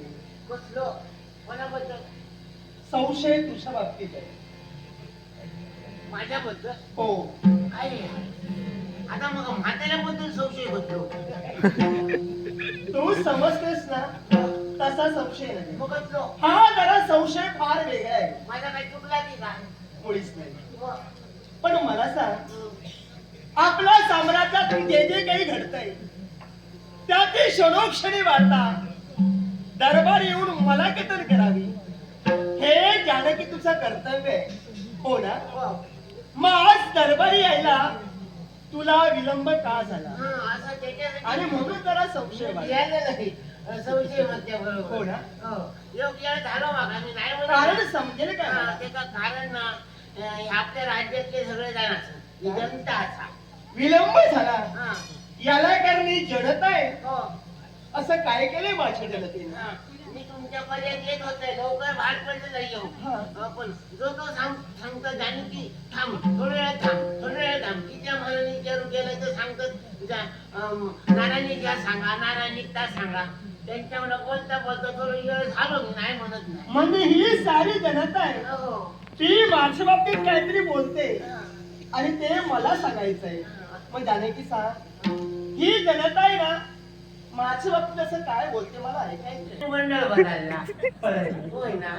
बसलो. कोणाबद्दल? संशय तुझ्या बाबतीत आहे. माझ्याबद्दल? हो. काय आहे? आता मग म्हाताऱ्याबद्दल संशय होतो. तू समजतेस ना तसा संशय नाही. मग बसलो. हा जरा संशय फार वेगळा आहे. माझा काही चुकला की का? मुळीच नाही. मग, पण मला सांग, हं. आपल्या साम्राज्यात जे जे काही घडतंय त्याची क्षणोक्षणी वार्ता दरबार येऊन मला कथन करावी हे जानकी तुझं कर्तव्य आहे. हो ना? हो. मग आज दरबारी यायला तुला विलंब का झाला हं, असं त्याच्यासाठी आणि म्हणून जरा संशय वाटला. यायला नाही. संशय म्हणते बरोबर. हो ना? हो. योग्य वेळ झालं बघा. मी नाही म्हणत. कारण समजेल का हा, मला? त्याचं कारण ना हे आपल्या राज्यातले सगळे जण असतात. ही जनता असा. विलंब झाला हा. याला करणी जनता आहे. हो. असं काय केलंय माझ्या जनतेनं? हा. मी तुमच्यापर्यंत येत होते. लवकर बाहेर पडलं नाही येऊ. हा. पण जो तो सांगतो जाणी की थांब थोड्या वेळ थांब थोड्या वेळ थांब. तिच्या मनाने विचारू गेलं तर सांगतात नारायणीच्या सांगा नारायणिकता सांगा. त्यांच्याकडे बोलता बोलता थोडं वेळ झालो मी नाही म्हणत नाही. म्हणजे ही सारी जनता आहे हो. ती माझ्या बाबतीत काहीतरी बोलते हा. आणि ते मला सांगायचंय. मग जाणे की सांग, ही जनता आहे ना माझ्या बाबतीत असं काय बोलते मला ऐकायचंय. मंडळ बदलला. बरं. होय ना.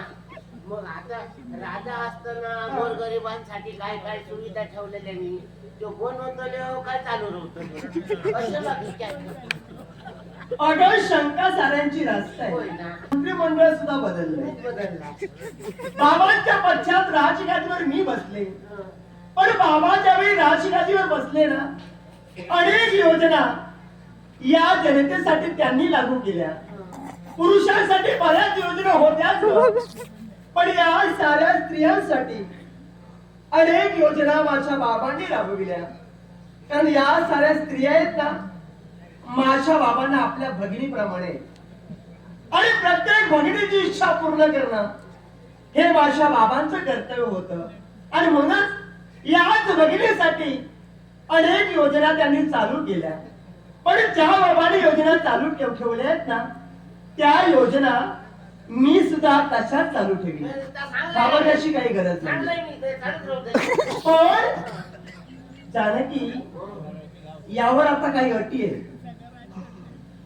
मग आता राजा असताना गोरगरिबांसाठी काय काय सुविधा ठेवलेल्या मी तो कोण होतो काय चालू नव्हतं. असं बाकी अगं शंका साऱ्यांची रास्त आहे. होय ना. मंत्रिमंडळ सुद्धा बदललंय. बदलला. बाबांच्या पश्चात राजगादीवर मी बसले, पण बाबा ज्यावेळी राजगादीवर बसले ना अनेक योजना या जनतेसाठी त्यांनी लागू केल्या. पुरुषांसाठी बऱ्याच योजना होत्याच, पण या साऱ्या स्त्रियांसाठी अनेक योजना माझ्या बाबांनी राबविल्या. कारण या साऱ्या स्त्रिया आहेत ना माझ्या बाबांना आपल्या भगिनीप्रमाणे आणि प्रत्येक भगिनीची इच्छा पूर्ण करणं हे माझ्या बाबांचं कर्तव्य होतं. आणि म्हणूनच याच भगिनीसाठी अनेक योजना त्यांनी चालू केल्या. पण ज्या बाबांनी योजना चालू ठेवल्या आहेत ना त्या योजना मी सुद्धा तशाच चालू ठेवली. घाबरण्याची काही गरज नाही. चांगलंय मी ते चालूच राहू दे. पण जानकी यावर आता काही अटी आहेत.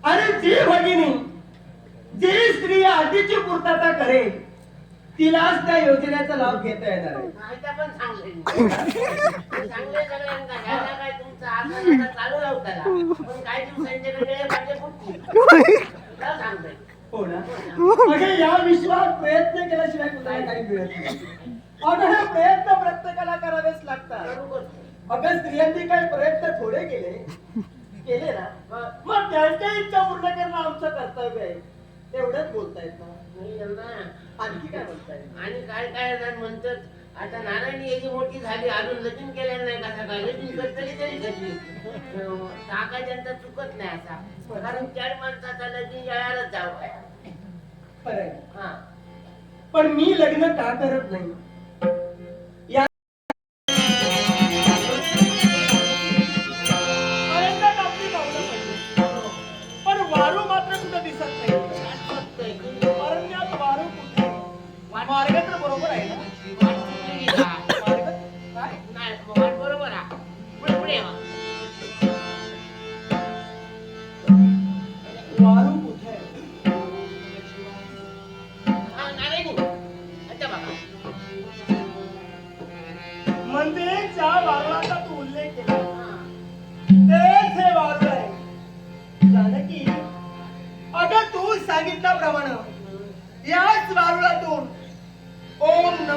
आणि जी भगिनी जी स्त्री या अटीची पूर्तता करेल तिलाच त्या योजनेचा लाभ घेता येणार आहे. माहिती पण चांगले सगळ्यांना घ्यायला काय तुमचं आता चालू राहू त्याला. पण काही दिवसांच्या वेळे माझे फुटतील. सांगतोय. हो ना? अगं या विश्वात प्रयत्न केल्याशिवाय कुणाला काही मिळत नाही. अगं हे प्रयत्न प्रत्येकाला करावेच लागतात. बरोबर. अगं स्त्रियांनी काही प्रयत्न थोडे केले ना मग त्यांच्या इच्छा पूर्ण करणं आमचं कर्तव्य आहे. एवढंच बोलतायत ना? नाही ना. आणखी काय बोलतायत? आणि काय काय जण म्हणतात आता नारायणी याची मोठी झाली अजून लगीन केलेलं नाही कसा काय लगीन करतली तरी घडली. काका त्यांचा चुकत नाही असा. कारण चार माणसाचा लगीन जळायला जाऊ काय. खरं आहे. हा. पण मी लग्न का करत नाही या प्रयत्नात आपली पावलं पडली. पण वारू मात्र कुठं दिसत नाही. शाश्वत आहे. परंतु वारू कुठे? मार्ग तर बरोबर आहे ना?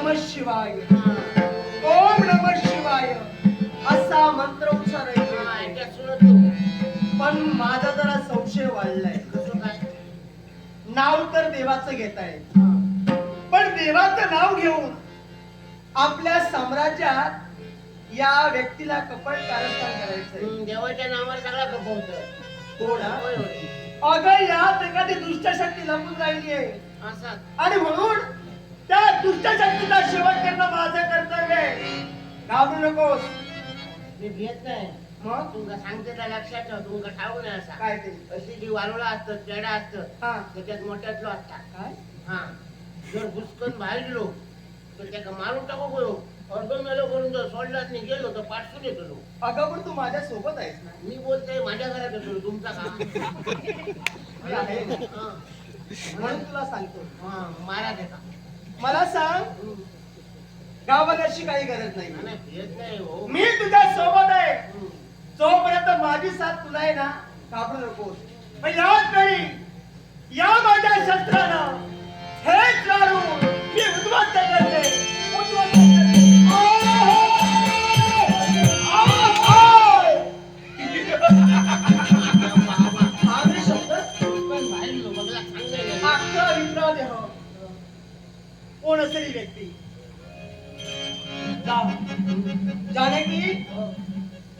नमः शिवाय हा. ओम नमः शिवाय असा मंत्रोच्चार आहे. हा, याच्यात सुणत तू. पण माझा जरा संशय वाढलाय. कसं काय? नाव तर देवाचं घेताय, हा. पण देवाचं नाव घेऊन आपल्या साम्राज्यात या व्यक्तीला कपट कारस्थान करायचंय. देवाच्या नावावर सगळा खपवतं. हो ना? होय, होय. अगं यात एखादी दुष्ट शक्ती लपून राहिली आहे असं. आणि म्हणून त्या दुष्ट शक्तीचा शेवट करणं माझं कर्तव्य आहे. घाबरू नकोस. मी भेट नाही. मग तुमका सांगते त्या लक्षात ठेव. तुमका ठाऊ नाही असा. काय ते? अशी जी वारुळा असतात, पेढा असतात, हा त्याच्यात मोठ्यातलो असतात. काय? हा. जर घुसकन बाहेर गेलो तर त्याला मारून टाकू गयो. अर्ध मेलो करून जर सोडलाच नाही गेलो तर पाठसून येतो. अगं पण तू माझ्या सोबत आहेस ना. मी बोलतोय माझ्या घरात येतो. तुमचा काम. मी आहे ना. हा. म्हणून तुला सांगतो. हा, मारा देता. मला सांग, गावाला अशी काही गरज नाही. नाही, भेट नाही हो. मी तुझ्या सोबत आहे. हम्म. जोपर्यंत माझी साथ तुला आहे ना, घाबरू नकोस. पण याच वेळी या माझ्या शस्त्रानं हेच लाडू मी उद्ध्वस्त करते. उद्ध्वस्त करते. आम्ही शब्द पण बाहेर गेलो बघला सांगायला. अख्खा विप्रा देह कोण असेल ही व्यक्ती. जा जाणे की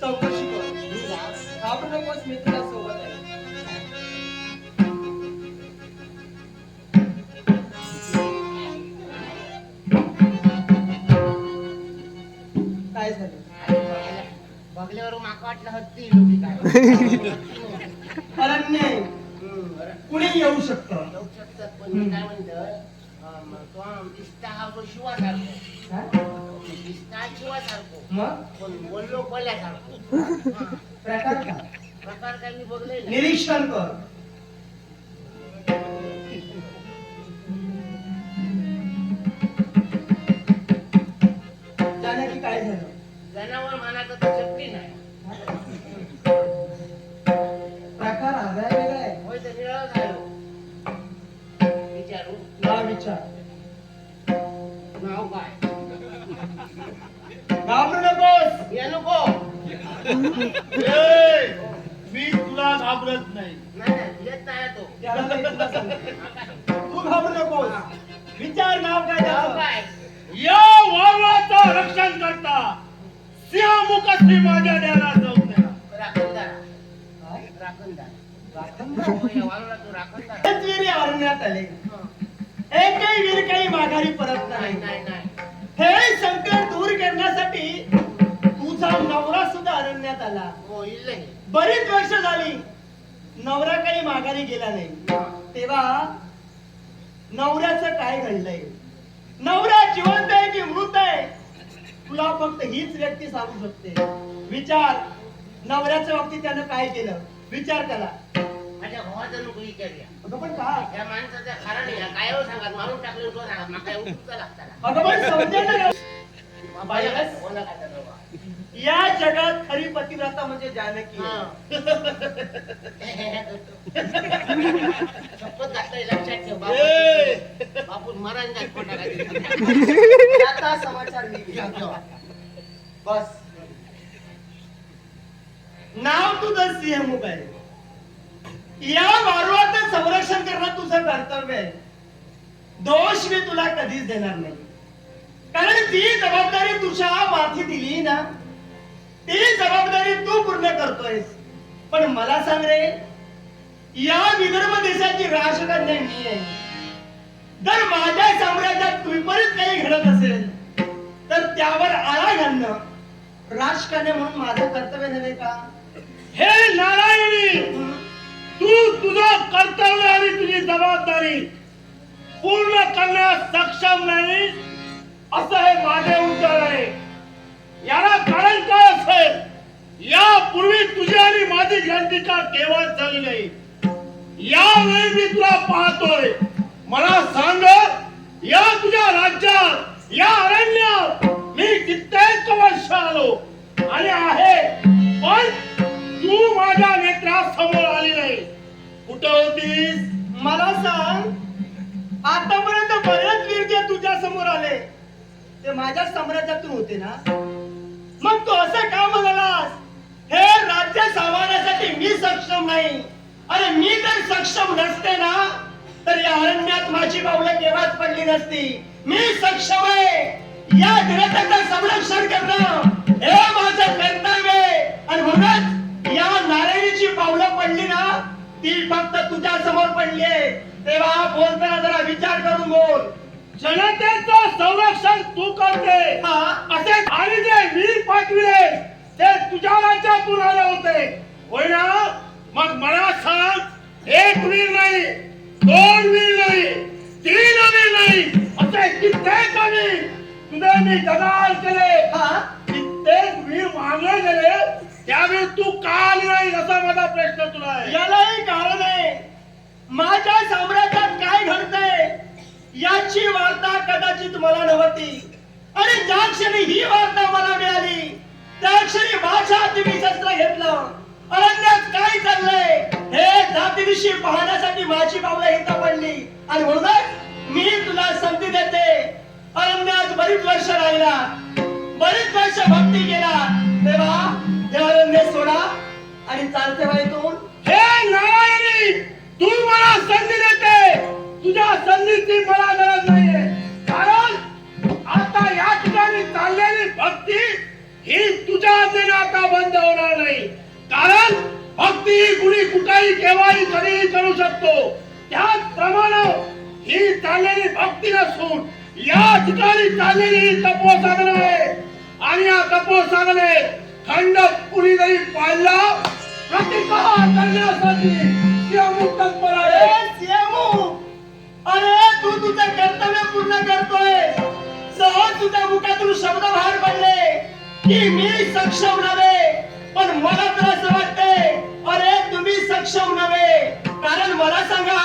चौकशी कर. घाबरू नकोस, मी तुला सोबत आहे. काय झालं? बघल्यावर माका वाटलं हत्ती लोकी काय. अरण्य आहे. कुणी येऊ शकतं. जाऊ शकतात पण मी काय म्हणतो तो दिसता हा तो शिवासारखो. काय? दिसता शिवासारखो मग पण बोललो कोल्यासारखो. हा. प्रकार काय? प्रकार काय मी बघले निरीक्षण कर. जाणे की काय झालं? जनावर मानाचं तर शक्ती नाही. प्रकार आगळा वेगळा आहे. होय तर निळा झालो. विचारू नाव विचार. नाव काय? घाबरू नकोस. ये नको. मी तुला घाबरत नाही. नाही येत नाही तो. त्याला मी तुला सांगते. तू घाबरू नकोस. विचार. नाव काय नाव त्याचं? काय? या वारुळाचं रक्षण करता सिंहमुख श्री माझ्या देहाला जाऊ द्या. राखणदार. काय? राखणदार. राखणदार? हो, या वारुळा तो राखणदार. तेच वीर अरण्यात आले. हं. एकही वीर काही माघारी परत नाही नाही. नाही नाही. हे संकट दूर करण्यासाठी तुझा नवरा सुद्धा अरण्यात आला. हो इल्ल हे. बरीच वर्ष झाली नवरा काही माघारी गेला नाही. तेव्हा नवऱ्याचं काय घडलंय? नवरा जिवंत आहे की मृत आहे? तुला फक्त हीच व्यक्ती सांगू शकते. विचार. नवऱ्याच्या बाबतीत त्यानं काय केलं? विचार त्याला. माझ्या भावाचं नको विचारूया. अगं पण का? या माणसाचा खरा नाही काय हो सांगा मारून टाकलं तो सांगा मला काय उठूचा लागताना. अगं पण समजेल ना. बाया काय बोला काय त्याचं बाबा. या जगात खरी पतिव्रता म्हणजे जानकी आहे. शपथ घातलंय लक्षात ठेव बापू मरण जात पोटा आता समाचार मी घेतो. बस. नाव तुझं सिंहमुख आहे. या वारुळाचं संरक्षण करणं तुझं कर्तव्य आहे. दोष मी तुला कधीच देणार नाही. कारण ती जबाबदारी तुझ्या माथी दिली ना, ती जबाबदारी तू पूर्ण करतोयस. पण मला सांग रे, या विदर्भ देशाची राजकन्या मी आहे. जर माझ्या साम्राज्यात विपरीत काही घडत असेल तर त्यावर आळा घालणं राजकन्या म्हणून माझं कर्तव्य नव्हे का? हे नारायणी, तू तुझं कर्तव्य आणि तुझी जबाबदारी पूर्ण करण्यास सक्षम नाही असं हे माझे उत्तर आहे. याला कारण काय असेल? यापूर्वी तुझी आणि माझी ग्रंथिका केव्हा झाली नाही. यावेळी मी तुला पाहतोय. मला सांग, या तुझ्या राज्यात, या अरण्यात मी कित्येक वर्ष आलो आणि आहे, पण तू माझ्या नेत्रासमोर आली नाही. कुठं होतीस? मला सांग, आतापर्यंत बरेच वीर जे तुझ्या समोर आले ते माझ्याच साम्राज्यातून होते ना. मग तू असं का म्हणालास? हे राज्य सांभाळण्यासाठी मी सक्षम नाही. अरे मी जर सक्षम नसते ना तर या अरण्यात माझी पावलं केव्हाच पडली नसती. मी सक्षम आहे. या धरतीचं संरक्षण करणं हे माझं कर्तव्य आहे. आणि म्हणूनच या नारायणीची पावलं पडली ना ती फक्त तुझ्या समोर पडली आहे. तेव्हा बोलताना जरा विचार करून बोल. जनतेचं संरक्षण तू करते असे आणि जे वीर पाठविले ते तुझ्या राज्यातून आले होते होय ना. मग मला सांग, एक वीर नाही, दोन वीर नाही, तीन वीर नाही, असे कित्येक वीर तुझे मी जगाल केले. कित्येक वीर मारले गेले त्यावेळी तू का आली नाही असा माझा प्रश्न तुला आहे. यालाही कारण आहे. माझ्या साम्राज्यात काय घडतंय याची वार्ता कदाचित मला नव्हती. आणि ज्या क्षणी ही वार्ता मला मिळाली त्या क्षणी माझ्या हाती मी शस्त्र घेतलं. अरण्यात काय चाललंय हे जातीविषयी पाहण्यासाठी माझी पावलं इथं पडली. आणि म्हणूनच मी तुला संधी देते. अरण्यात बरीच वर्ष राहिला, बरीच वर्ष भक्ती केला, तेव्हा हे अरण्य सोडा आणि चालते व्हायतून. हे नारायणी, तू मला संधी देते. तुझ्या संधीची मला गरज नाहीये. कारण आता या ठिकाणी चाललेली भक्ती ही तुझ्या आज्ञेने आता बंद होणार नाही. कारण भक्ती ही कुणी कुठेही केव्हाही कधीही करू शकतो. त्याचप्रमाणे ही चाललेली भक्ती नसून या ठिकाणी चाललेली ही तपोसाधना आहे. आणि या तपोसाधने खंड कुणी जरी पाळला प्रतिकार करण्यासाठी सिंहमुख तत्पर आहे. अरे तू तुझं कर्तव्य पूर्ण करतोय. सहज तुझ्या मुखातून शब्द बाहेर पडले की मी सक्षम नव्हे. पण मला तर असं वाटतंय अरे तुम्ही सक्षम नव्हे. कारण मला सांगा,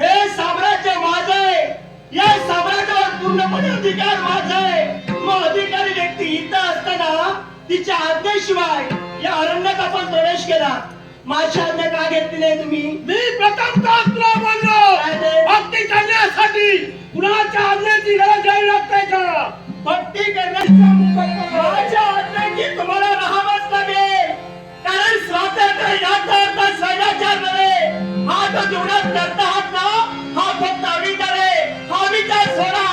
हे साम्राज्य माझं आहे. या साम्राज्यावर पूर्णपणे अधिकार माझा आहे. मग अधिकारी व्यक्ती इथं असताना तिच्या आज्ञेशिवाय या अरण्यात आपण प्रवेश केला. माझी आज्ञा का घेतली नाही तुम्ही? मी प्रथमतः तुला बोललो भक्ती करण्यासाठी कुणाच्या आज्ञेची गरज घ्यावी लागते का? भक्ती करण्याचा माझ्या आज्ञेची तुम्हाला राहावंच लागेल. कारण स्वातंत्र्य याचा अर्थ स्वराज्य नव्हे. हा जो जीवनात करता आहात ना हा फक्त अविचार आहे. हा विचार सोडा,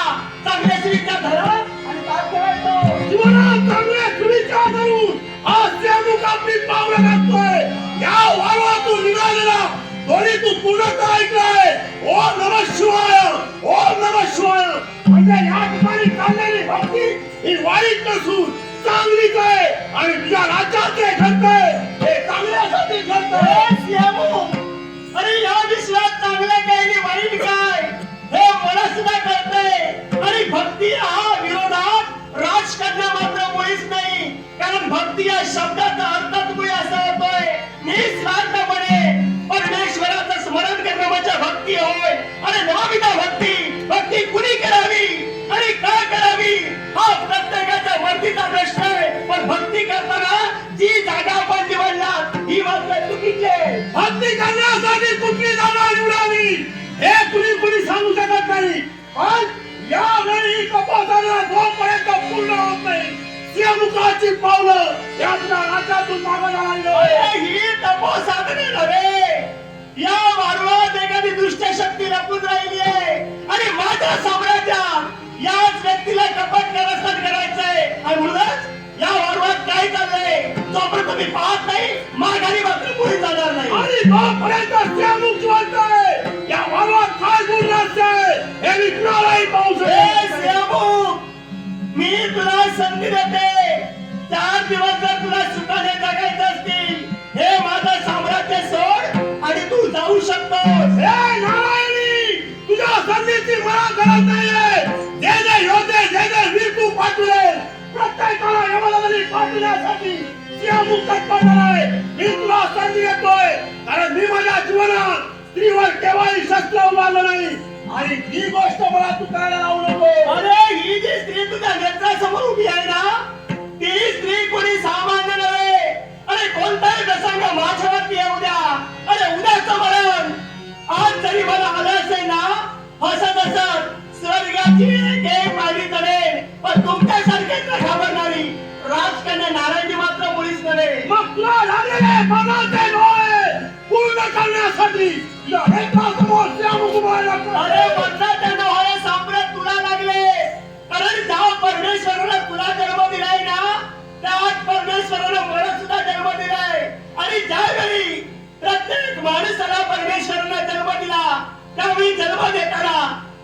चांगले विचार धरा आणि काम करायचं. जीवनात चांगले सुविचार धरून हा सिंहमुख आपली पावलं घालतोय. या वारवातून निघालेला ध्वनी तू पूर्णतः ऐकलाय. ओम नमः शिवाय, ओम नमः शिवाय. म्हणजे या ठिकाणी चाललेली भक्ती ही वाईट नसून चांगलीच आहे. आणि तुझ्या राज्यात जे घडतंय हे चांगल्यासाठी घडतंय. अरे या विश्वात चांगलं काय आणि वाईट काय हे मला सुद्धा कळतंय. आणि भक्ती हा विरोधात राजकारण मात्र मुळीच नाही. कारण भक्ती या शब्दाचा अर्थ तुम्ही असा होतोय निस्वार्थपणे परमेश्वराचं स्मरण करणं म्हणजे भक्ती होय. आणि नाविदा भक्ती भक्ती कुणी करावी आणि का करावी हा प्रत्येकाच्या मर्जीचा प्रश्न आहे. पण भक्ती करताना जी जागा आपण निवडला ही मात्र चुकीची आहे. भक्ती करण्यासाठी कुठली जागा निवडावी हे कुणी सांगू शकत नाही. पण यावेळी तपोसाधना जोपर्यंत पूर्ण होत नाही सिंहमुखाची पावलं या तुझ्या राज्यातून मागायला ही तपोसाधने नव्हे. या वारवात एखादी दुष्ट शक्ती लपून राहिली आहे. आणि माझ्या साम्राज्यात याच व्यक्तीला कपट करस्थान करायचंय. आणि म्हणूनच या वारवात काय चाललंय जोपर्यंत मी पाहत नाही माघारी मात्र पुढे जाणार नाही. आणि जोपर्यंत सिंहमुख वाटतंय या वारवात काय गुण असतंय हे मी कुणालाही पाहू सिंहमुख, मी तुला संधी देते. 4 दिवस जर तुला सुखाने जगायचं असतील हे माझं साम्राज्य सोड आणि तू जाऊ शकतोस. हे नारायणी, तुझ्या संधीची मला गरज नाहीये. जे जे योद्धे जे जे वीर तू पाठवले प्रत्येकाला यमदूतांनी पाठवण्यासाठी सिंहमुख तत्पर आहे. मी तुला संधी देतोय कारण मी माझ्या जीवनात स्त्रीवर केव्हाही शस्त्र उभारलं नाही. आणि ही गोष्ट मला तू करायला लावू नको. अरे ही जी स्त्री तुझ्या नेत्रासमोर उभी आहे ना ती स्त्री कोणी सामान्य नव्हे. अरे कोणताही प्रसंग माझ्यावरती येऊ द्या. अरे उद्याचं मरण आज जरी मला आलं असेल ना हसत हसत स्वर्गाची एक पायरी चढेल. पण तुमच्या सारखेच घाबरणारी राजकन्या नारायणी मात्र मुळीच नव्हे. मग तुला लागलेले मनाचे डोळे पूर्ण करण्यासाठी या नेत्रासमोर श्याम उभा लागतो. अरे मरणाच्या डोळे सापडत तुला लागले, कारण ज्या परमेश्वराला तुला जन्म दिलाय ना, त्याच परमेश्वराला मला सुद्धा जन्म दिलाय. आणि ज्यावेळी प्रत्येक माणसाला परमेश्वराला जन्म दिला, त्यावेळी जन्म देताना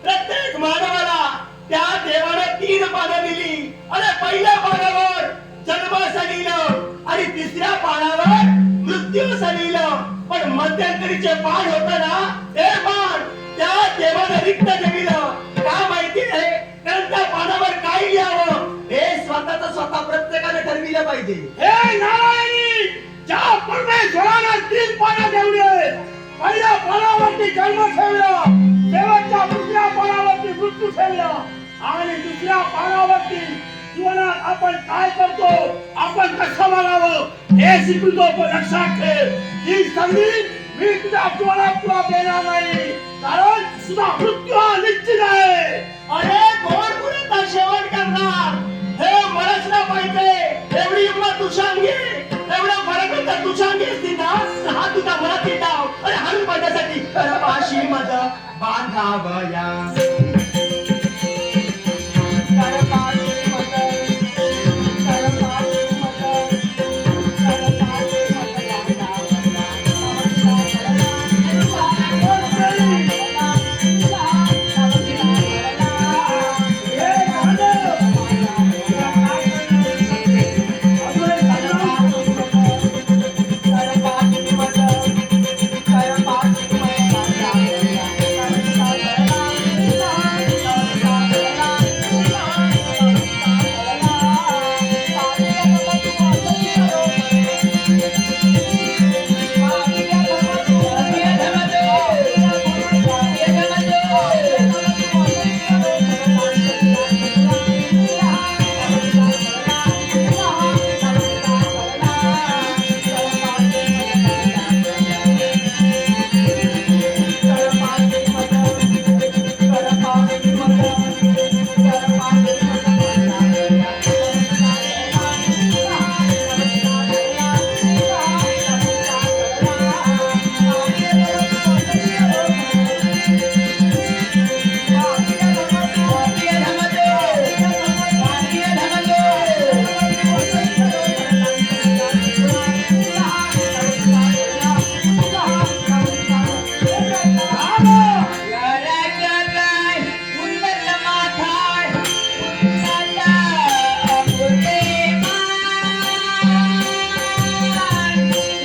प्रत्येक मानवाला त्या देवाने 3 पानं दिली. अरे पहिल्या पानावर जन्म लिहिलं आणि तिसऱ्या पानावर मृत्यू लिहिलं. पण मध्यंतरीचे पान होत ना, ते पान त्या देवाने रिक्त ठेवलं. का माहिती आहे? कारण त्या पानावर काय लिहावं हे स्वतः प्रत्येकाने ठरविलं पाहिजे. हे नारायणी, ज्या परमेश्वराने 3 पानं ठेवली आहेत, पहिल्या पानावरती जन्म ठेवला, शेवटच्या दुसऱ्या पानावरती मृत्यू ठेवला आणि दुसऱ्या पानावरती जीवनात आपण काय करतो, आपण कसं वागावं हे शिकवतो. पण लक्षात ठेव, ही संधी मी तुझ्या जीवनात तुला देणार नाही, कारण तुझा मृत्यू हा निश्चित आहे. अरे कोण पुढे शेवट करणार हे मला सुद्धा माहिती आहे. एवढी हिंमत तुझ्यात घे, एवढं फरक तर तुझ्यात घेतली ना, हा तुझा मनात येताव. अरे हात पडण्यासाठी पाशी माझं बांधावया.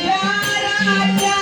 या राजा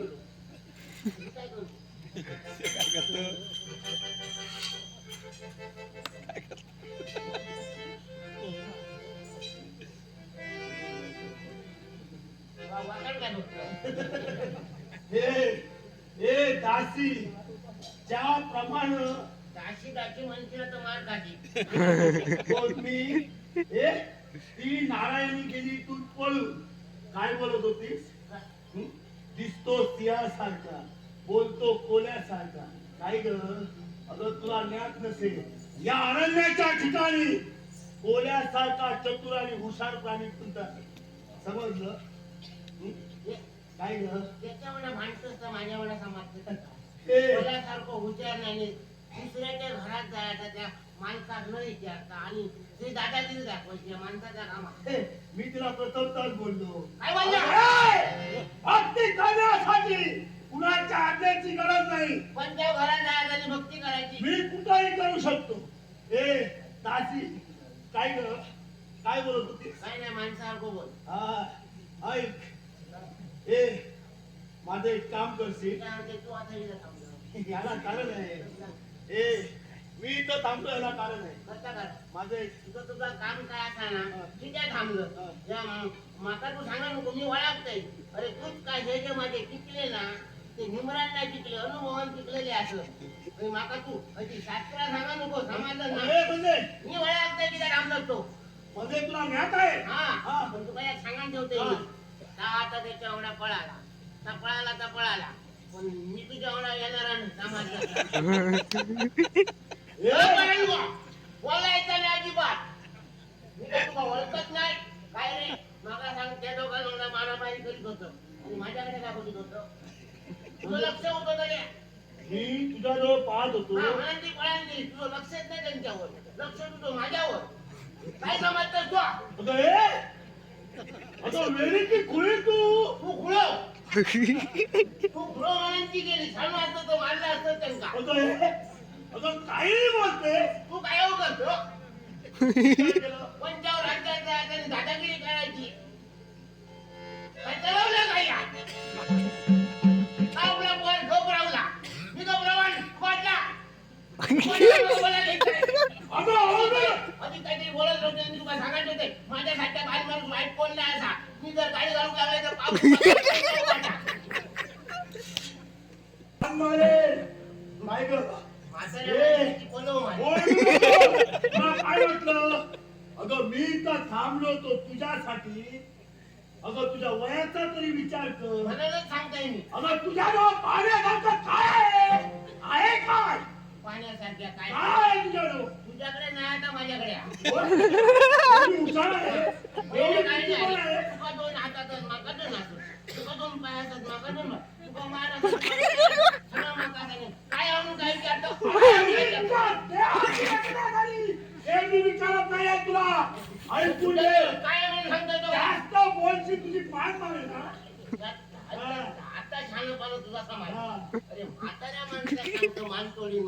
गेलो. मी काय करू? वाकड काय बघतो? हे दासी ज्याप्रमाणे दाशी दाशी म्हणशील तर मार काढी. मी ती नारायणी गेली तू पळून काय बोलत होतीस हं? दिसतो सिंहासारखा बोलतो कोल्यासारखा काय ग अगं तुला ज्ञात नसेल या अरण्याच्या ठिकाणी कोल्यासारखा चतुर आणि हुशार प्राणी कोणता समजलं हं? काय ग त्याच्यामुळे भांडतोस तर माझ्यामुळे समाजचं हे. कोल्यासारखं हुशार नाही दुसऱ्याच्या घरात जायचं त्या माणसात न विचारता आणि ते दादागिरी दाखवायची माणसाच्या कामात. मी तिला प्रथमताच बोललो काय बोलला? अरे! भक्ती करण्यासाठी कुणाच्या आज्ञेची गरज नाही पण त्या घरात जायचं आणि भक्ती करायची. मी कुठेही करू शकतो ए दासी काय ग काय बोलत होतीस काय नाही माणसासारखं बोल. हा ऐक ए माझं एक काम करशील काय म्हणते, तू आता इथं थांबलो. याला कारण आहे ए मी इथं थांबलो याला कारण आहे करता कर. माझं एक तुझं तुझं काम काय असा ना ठीक आहे थांबलं. हा. या माका तू सांगा नको मी ओळखतोय. अरे तूच काय हे जे माझे टिकले ना ते निमरान नाही टिकले अनुभवान टिकलेले असं. आणि माका तू अशी शास्त्रा सांगा नको समाधान ना ए, म्हणजे मी ओळखतोय की त्या थांबलो तो. म्हणजे तुला ज्ञात आहे हा पण तू काय सांगा ठेवते हा. आता त्याच्या एवढा पळाला तर पळाला पण मी तुझ्या एवढा येणार नाही समाज बोलायचं नाही अजिबात. मी काय तुला ओळखत नाही काय रे मला सांग त्या दोघांना मारामारी करीत होतं आणि माझ्याकडे काय बघत होतं. तुझं लक्ष होतं का रे? मी तुझ्याजवळ पाहत होतो हा म्हणून ती पळाली तुझं लक्षच नाही त्यांच्यावर लक्ष तुझं माझ्यावर. काय समजतोस तू? अगं ए अगं वेळी की खुळी तू तू खुळव तू खुळव म्हणून ती गेली छान असतं तर मारलं असतं त्यांना. अगं ए अगं काही बोलते तू काय हो करतो काय केलं? पंचावर राज्यात जायचं आणि दादागिरी करायची. काय चढवलं काय यात? काय आपला पोर घोबरावला मी घोबरावण वाटला अगं अगं आधी काहीतरी बोलत होते आणि तुला सांगायचं होते माझ्यासारख्या बाहेर माणूस वाईट कोण नाही असा. मी जर गाडी घालून लागले तर पाऊस नाही ग म्हाताऱ्या बोलव मला. तुला काय वाटलं अगं मी तर थांबलो तो तुझ्यासाठी अगं तुझ्या वयाचा तरी विचार कर म्हणूनच सांगताय मी अगं तुझ्याजवळ पाहण्यासारखं काय आहे काय पाण्यासारख्या काय काय तुझ्याजवळ तुझ्याकडे नाही आता माझ्याकडे आहे. कोणी हुशार आहे एवढं काही कोण नाही. आहे? तुका दोन हातात माका दोन हातात तुका दोन पायात माका दोन तुका मार काय आणून काय विचारतो हे मी विचारत नाही आहे तुला ऐकून घे काय म्हणून सांगतो तो जास्त बोलशी तुझी पाय मारेल ना आता छान पाहिलं तुझा समाज. हा. अरे म्हाताऱ्या माणसाला सांगतो मान तोडी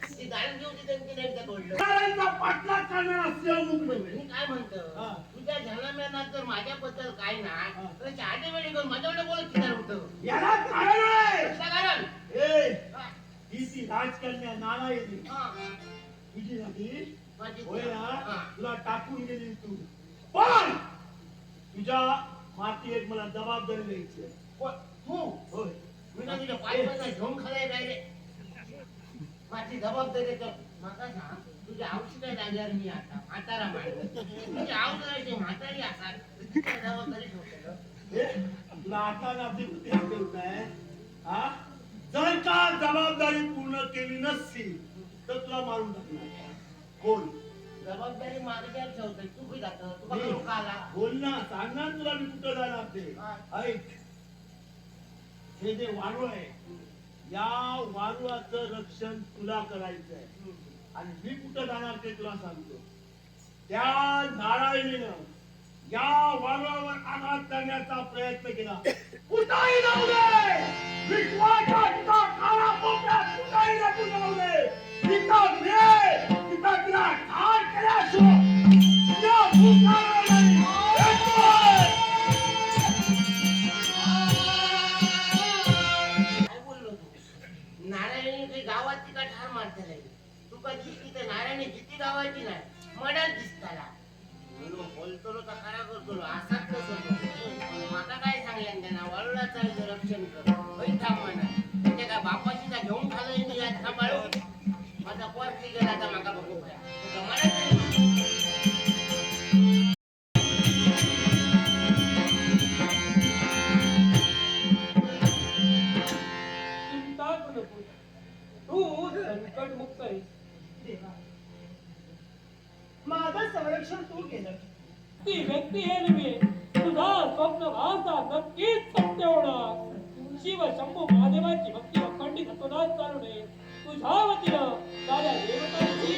ती गाडी घेऊन त्यांची नाही का तोडलं. शेतकऱ्यांचा पाठलाग करणारा सेवमुख नव्हे. मी काय म्हणतो हा. तुझ्या जन्मनात जर माझ्याबद्दल काय हा. नाही तर चहाटे वेळी घेऊन माझ्याकडे बोलत किती होतं. याला कारण आहे कसं कारण? ए हा. ही ती राजकन्या नारायणी हा. तुझी नदी माझी होय ना हा. तुला टाकून गेली तू पण तुझ्या माती एक मला जबाबदारी द्यायची आहे. कोण? तू होय मी ना तुझ्या पायपाचा घेऊन खालाय काय रे माझी जबाबदारी तर माका सांग तुझ्या औषध लागल्यावर मी आता म्हातारा मांडलं तुझ्या औषधाची म्हातारी असाल जबाबदारी ठेवतो. ए, तुला आता नाती कुठे ठेवताय हा जर का जबाबदारी पूर्ण केली नसती तर तुला मारून टाकणार कोण जबाबदारी माझ्यावर ठेवतोय तू बी जातो तुका लोक आला बोल ना सांग ना तुला मी कुठं जाणार ते ऐक हे जे वारू आहे या वारुळाचं रक्षण तुला करायचं आहे आणि मी कुठं जाणार ते तुला सांगतो त्या नारायणीनं या वारुळावर आघात करण्याचा प्रयत्न केला कुठंही जाऊ दे विश्वाच्या काना कोपऱ्यात कुठंही नको जाऊ दे तिथं मिळेल तिथं तिला ठार केल्याशिवाय तिला भुलणार नाही. येतोय. मुक्त आहे. देवा माझं संरक्षण तू केलं. ती व्यक्ती हे नव्हे, तुझा स्वप्न भावता नक्कीच सत्य होणार. शिव शंभू महादेवाची भक्ती अखंडित तुलाच चालू नये. तुझ्या वतीनं साऱ्या देवतांची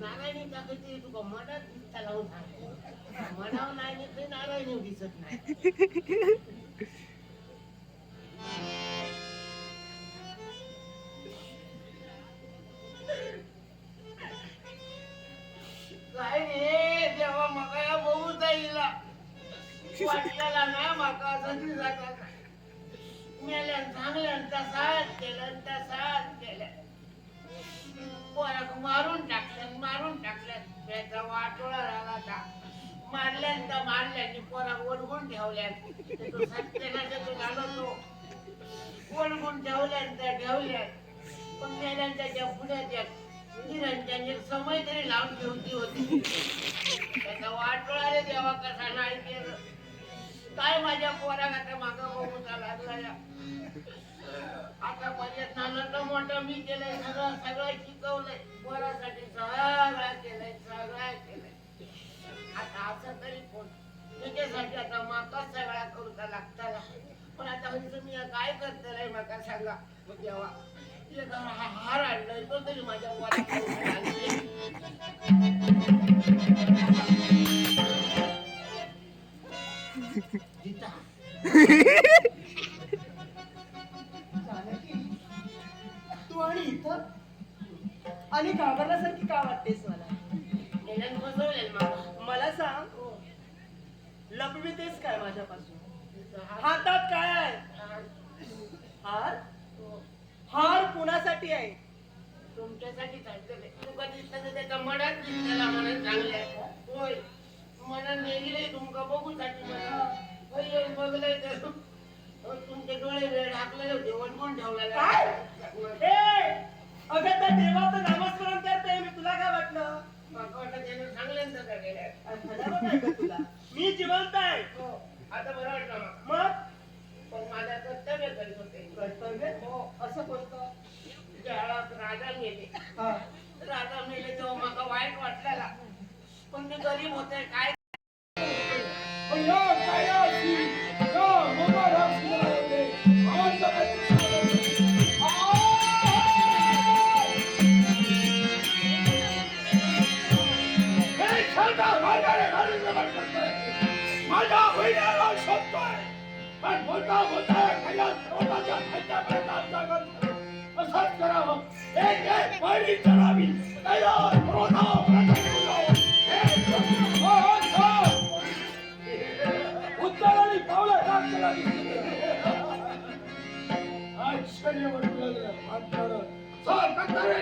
नारायणी काकती तुका मनात दिसता लावून सांगतो. मनावर नाही दिसत, नारायणी दिसत नाही. काय रे देवा मका या बघू जाईला वाटलेला ना माका असं दिसत मेल्यान चांगल्यान तसाच केलं तसाच केलं. पोराक मारून टाकल्यात त्याचा वाटोळा झाला होता. मारल्यान तर मारल्यान पोराक ओढगून ठेवल्यान. तो सत्यानाचा झालो तो ओढगून ठेवल्यान तर ठेवल्यान. पण मेल्यान त्याच्या पुढ्यात निरंजन समय तरी लावून ठेवती होती. त्याचा वाटोळा रे देवा कसा नाही केलं. काय माझ्या पोराक आता मागं बघूचा लागला या. आता पर्यंत नालं मोठं मी केलंय. सगळं शिकवलंय पोरासाठी. सगळं केलंय. आता असं तरी कोण त्याच्यासाठी आता माका सगळा करूचा लागताला. पण आता म्हणजे मी काय करतलंय माका सांगा. मग जेव्हा हार आणलाय तो तरी माझ्या पोराला जानकी तू आणि इथं आणि घाबरल्यासारखी का वाटतेस मला? मेल्यान फसवलेल मला. मला सांग लपवितेस काय माझ्यापासून? हातात काय आहे? हार? हार कुणासाठी आहे? तुमच्यासाठी सांगतले. तुका दिसतं त्याच्या मनात दिसतेला म्हणून चांगल्या. होय मनात नेगिले तुमका बघूसाठी मला. होय येऊन बघलंय तर तुमचे डोळे वेळ ढाकले होते. वळवून ठेवलेला. काय? ए, अगं त्या देवाचं नामस्मरण करते मी. तुला काय वाटलं? माका वाटतं त्याने चांगल्यांदा का गेल्या. खराब आहे का तुला? मी जिवंत आहे. हो आता बरं वाटलं मला. मग पण माझ्या कर्तव्य करीत होते. कर्तव्य हो असं बोलतो. ज्यावेळा राजा मेले. हा राजा मेले तेव्हा मला वाईट वाटलेला. पण मी गरीब होते. काय पण या कायाची या मोठा राग सुद्धा होते. आमचा काही हे छोटा माझ्याकडे घालून जबरदस्त करतोय. माझ्या बहिणीला शोधतोय. पण मोठा कैलास पर्वताच्या खालच्यापर्यंत आमचा गंध असंच करावं. एक पहिली चढावी कैलास पर्वतापर्यंत घेऊन जावं. उत्तराने पावलं टाक त्याला आश्चर्य वाटू लागलं. मात्र चल कत्तरे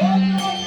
Oh,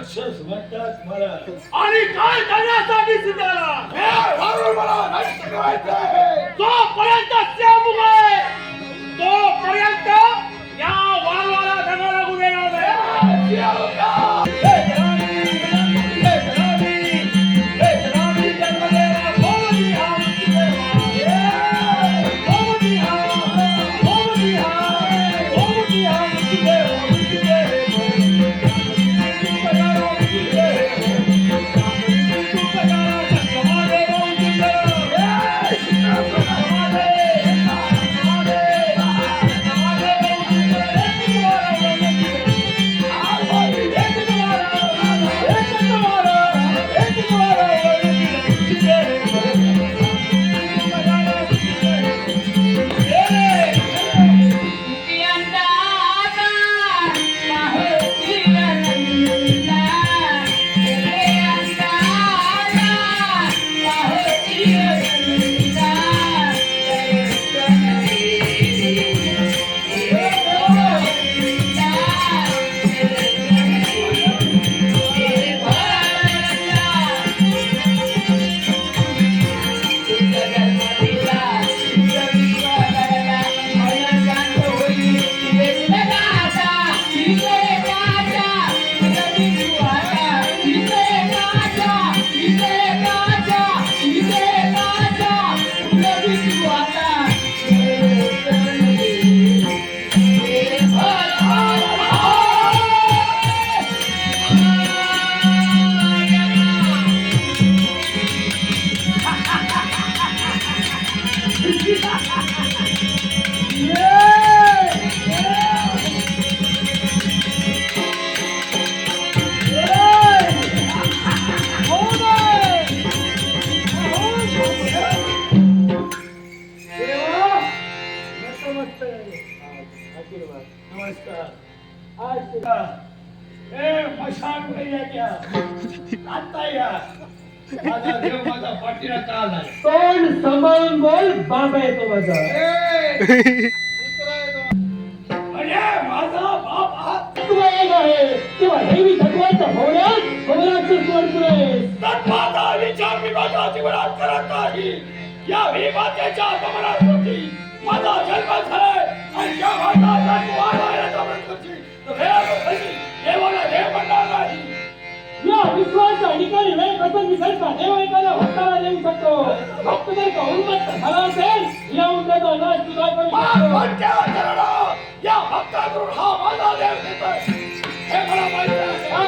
राक्षस म्हणतात मला. आणि काय करण्यासाठी सीताला हे वारुळ मला नष्ट करायचंय. जोपर्यंत श्यामू आहे तोपर्यंत या वारवाला धगा लागू देणार नाही. हे जनानी, हे जनानी, हे जनानी जन्मलेला गोमती हा मृत्यूदेवा. गोमती हा, गोमती हा, गोमती हा मृत्यूदेवा, मृत्यूदेवा. तू पगारा मृत्यूदेवा. तू पगारा समादेवा मृत्यूदेवा. समादे, समादे, आता या माझा देव माझा पाठीला का आलाय. तोंड सांभाळून बोल, बाप आहे तो माझा. म्हणजे माझा बाप हा तुला एक आहे तेव्हा देवी भगवानच्या भवनात भवनाचं तोंड पुरेस. तत्वाचा विचार मी माझ्या जीवनात करत नाही. या विवादाच्या अपमानासाठी माझा जन्म झालाय आणि या भारताचा कुवारा याचा मृत्यूची देवाला देव म्हणणार नाही. या विश्वाच्या ठिकाणी वेळ प्रसंग विसरता देव एखाद्या भक्ताला देऊ शकतो. भक्त जर का उन्मत्त झाला असेल या उन्नता नाश तुला करू शकतो. या भक्ताकडून हा माझा देव घेतोय हे मला माहिती आहे.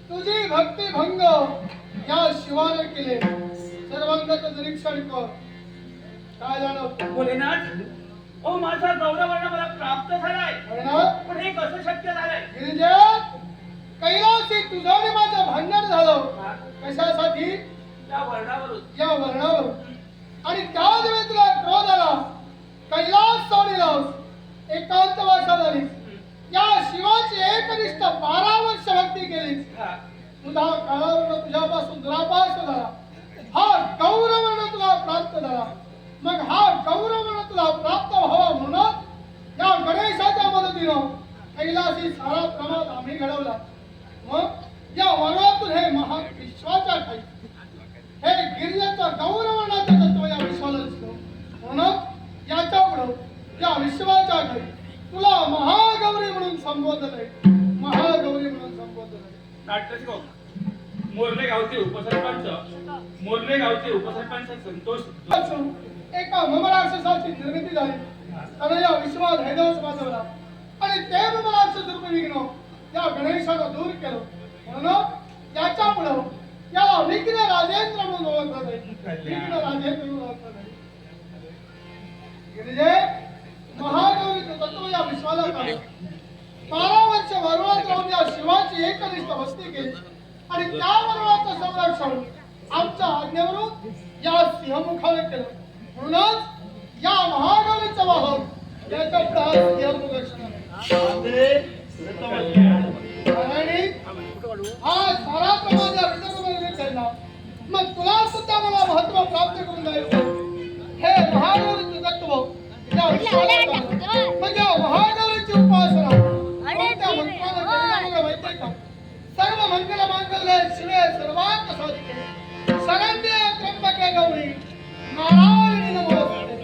तुझी भक्ती भंग या शिवाने केले. सर्वांगत निरीक्षण कर. काय जाणवत भोलेनाथ ओ माझा गौरवर्ण मला प्राप्त झालाय पण हे कसं शक्य झालंय. गिरिजा कैलासी तुझं आणि माझं भांडण झालं. कशासाठी? त्या वर्णावरून या वर्णावर. आणि त्याच वेळी तुला तो झाला कैलास सोडिलास एकांतवासात आलीस या शिवाची एकनिष्ठ 12 वर्ष भक्ती केलीस तुझा काळावर्ण तुझ्यापासून दुरापास झाला हा गौरवर्ण तुला प्राप्त झाला मग हा गौरवर्ण तुला प्राप्त व्हावा म्हणून या गणेशाच्या मदतीनं कैलासी सारा प्रमाद आम्ही घडवला मग या वनातून हे महान विश्वाच्या ठाई हे गिर्याचं गौरवणाचं तत्व या विश्वाला दिसलं म्हणून याच्या पुढं या विश्वाच्या ठाई तुला महागौरी म्हणून संबोधलंय महागौरी म्हणून संबोधलंय नाट्यशिकव मोर्ले गावचे उपसरपंच संतोष असून एका ममराक्षसाची निर्मिती झाली त्याने या विश्वात हैदस वाजवला आणि ते ममराक्षस रूपी विघ्न या गणेशानं दूर केलं म्हणून याच्या पुढं याला विघ्न राजेंद्र म्हणून ओळखलं जाईल विघ्न राजेंद्र म्हणून ओळखलं जाईल गिरिजे महागौरीचं तत्व या विश्वाला कळलं 12 वर्ष वरुणात राहून या शिवाची एकनिष्ठ भक्ती केली आणि त्या वरुणाचं संरक्षण आमच्या आज्ञेवरून या सिंहमुखाने केलं म्हणूनच या महागौरीचं वाहन याच्या पुढे हा सिंहमुख लक्षण आहे हा सारा प्रमाण या विठ्ठलरुक्मिणीने केला मग तुला सुद्धा मला महत्व प्राप्त करून द्यायचं हे महागौरीचं तत्व या विश्वाला कळलं मग या महागौरीची उपासना कोणत्या मंत्रानं केली मला माहिती आहे का सर्व मंगल मांगल्ये शिवे सर्वार्थ साधिके शरण्ये त्र्यंबके गौरी नारायणी नमोस्तुते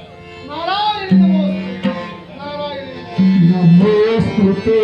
नारायणी नमोस्तुते नारायणी नमोस्तुते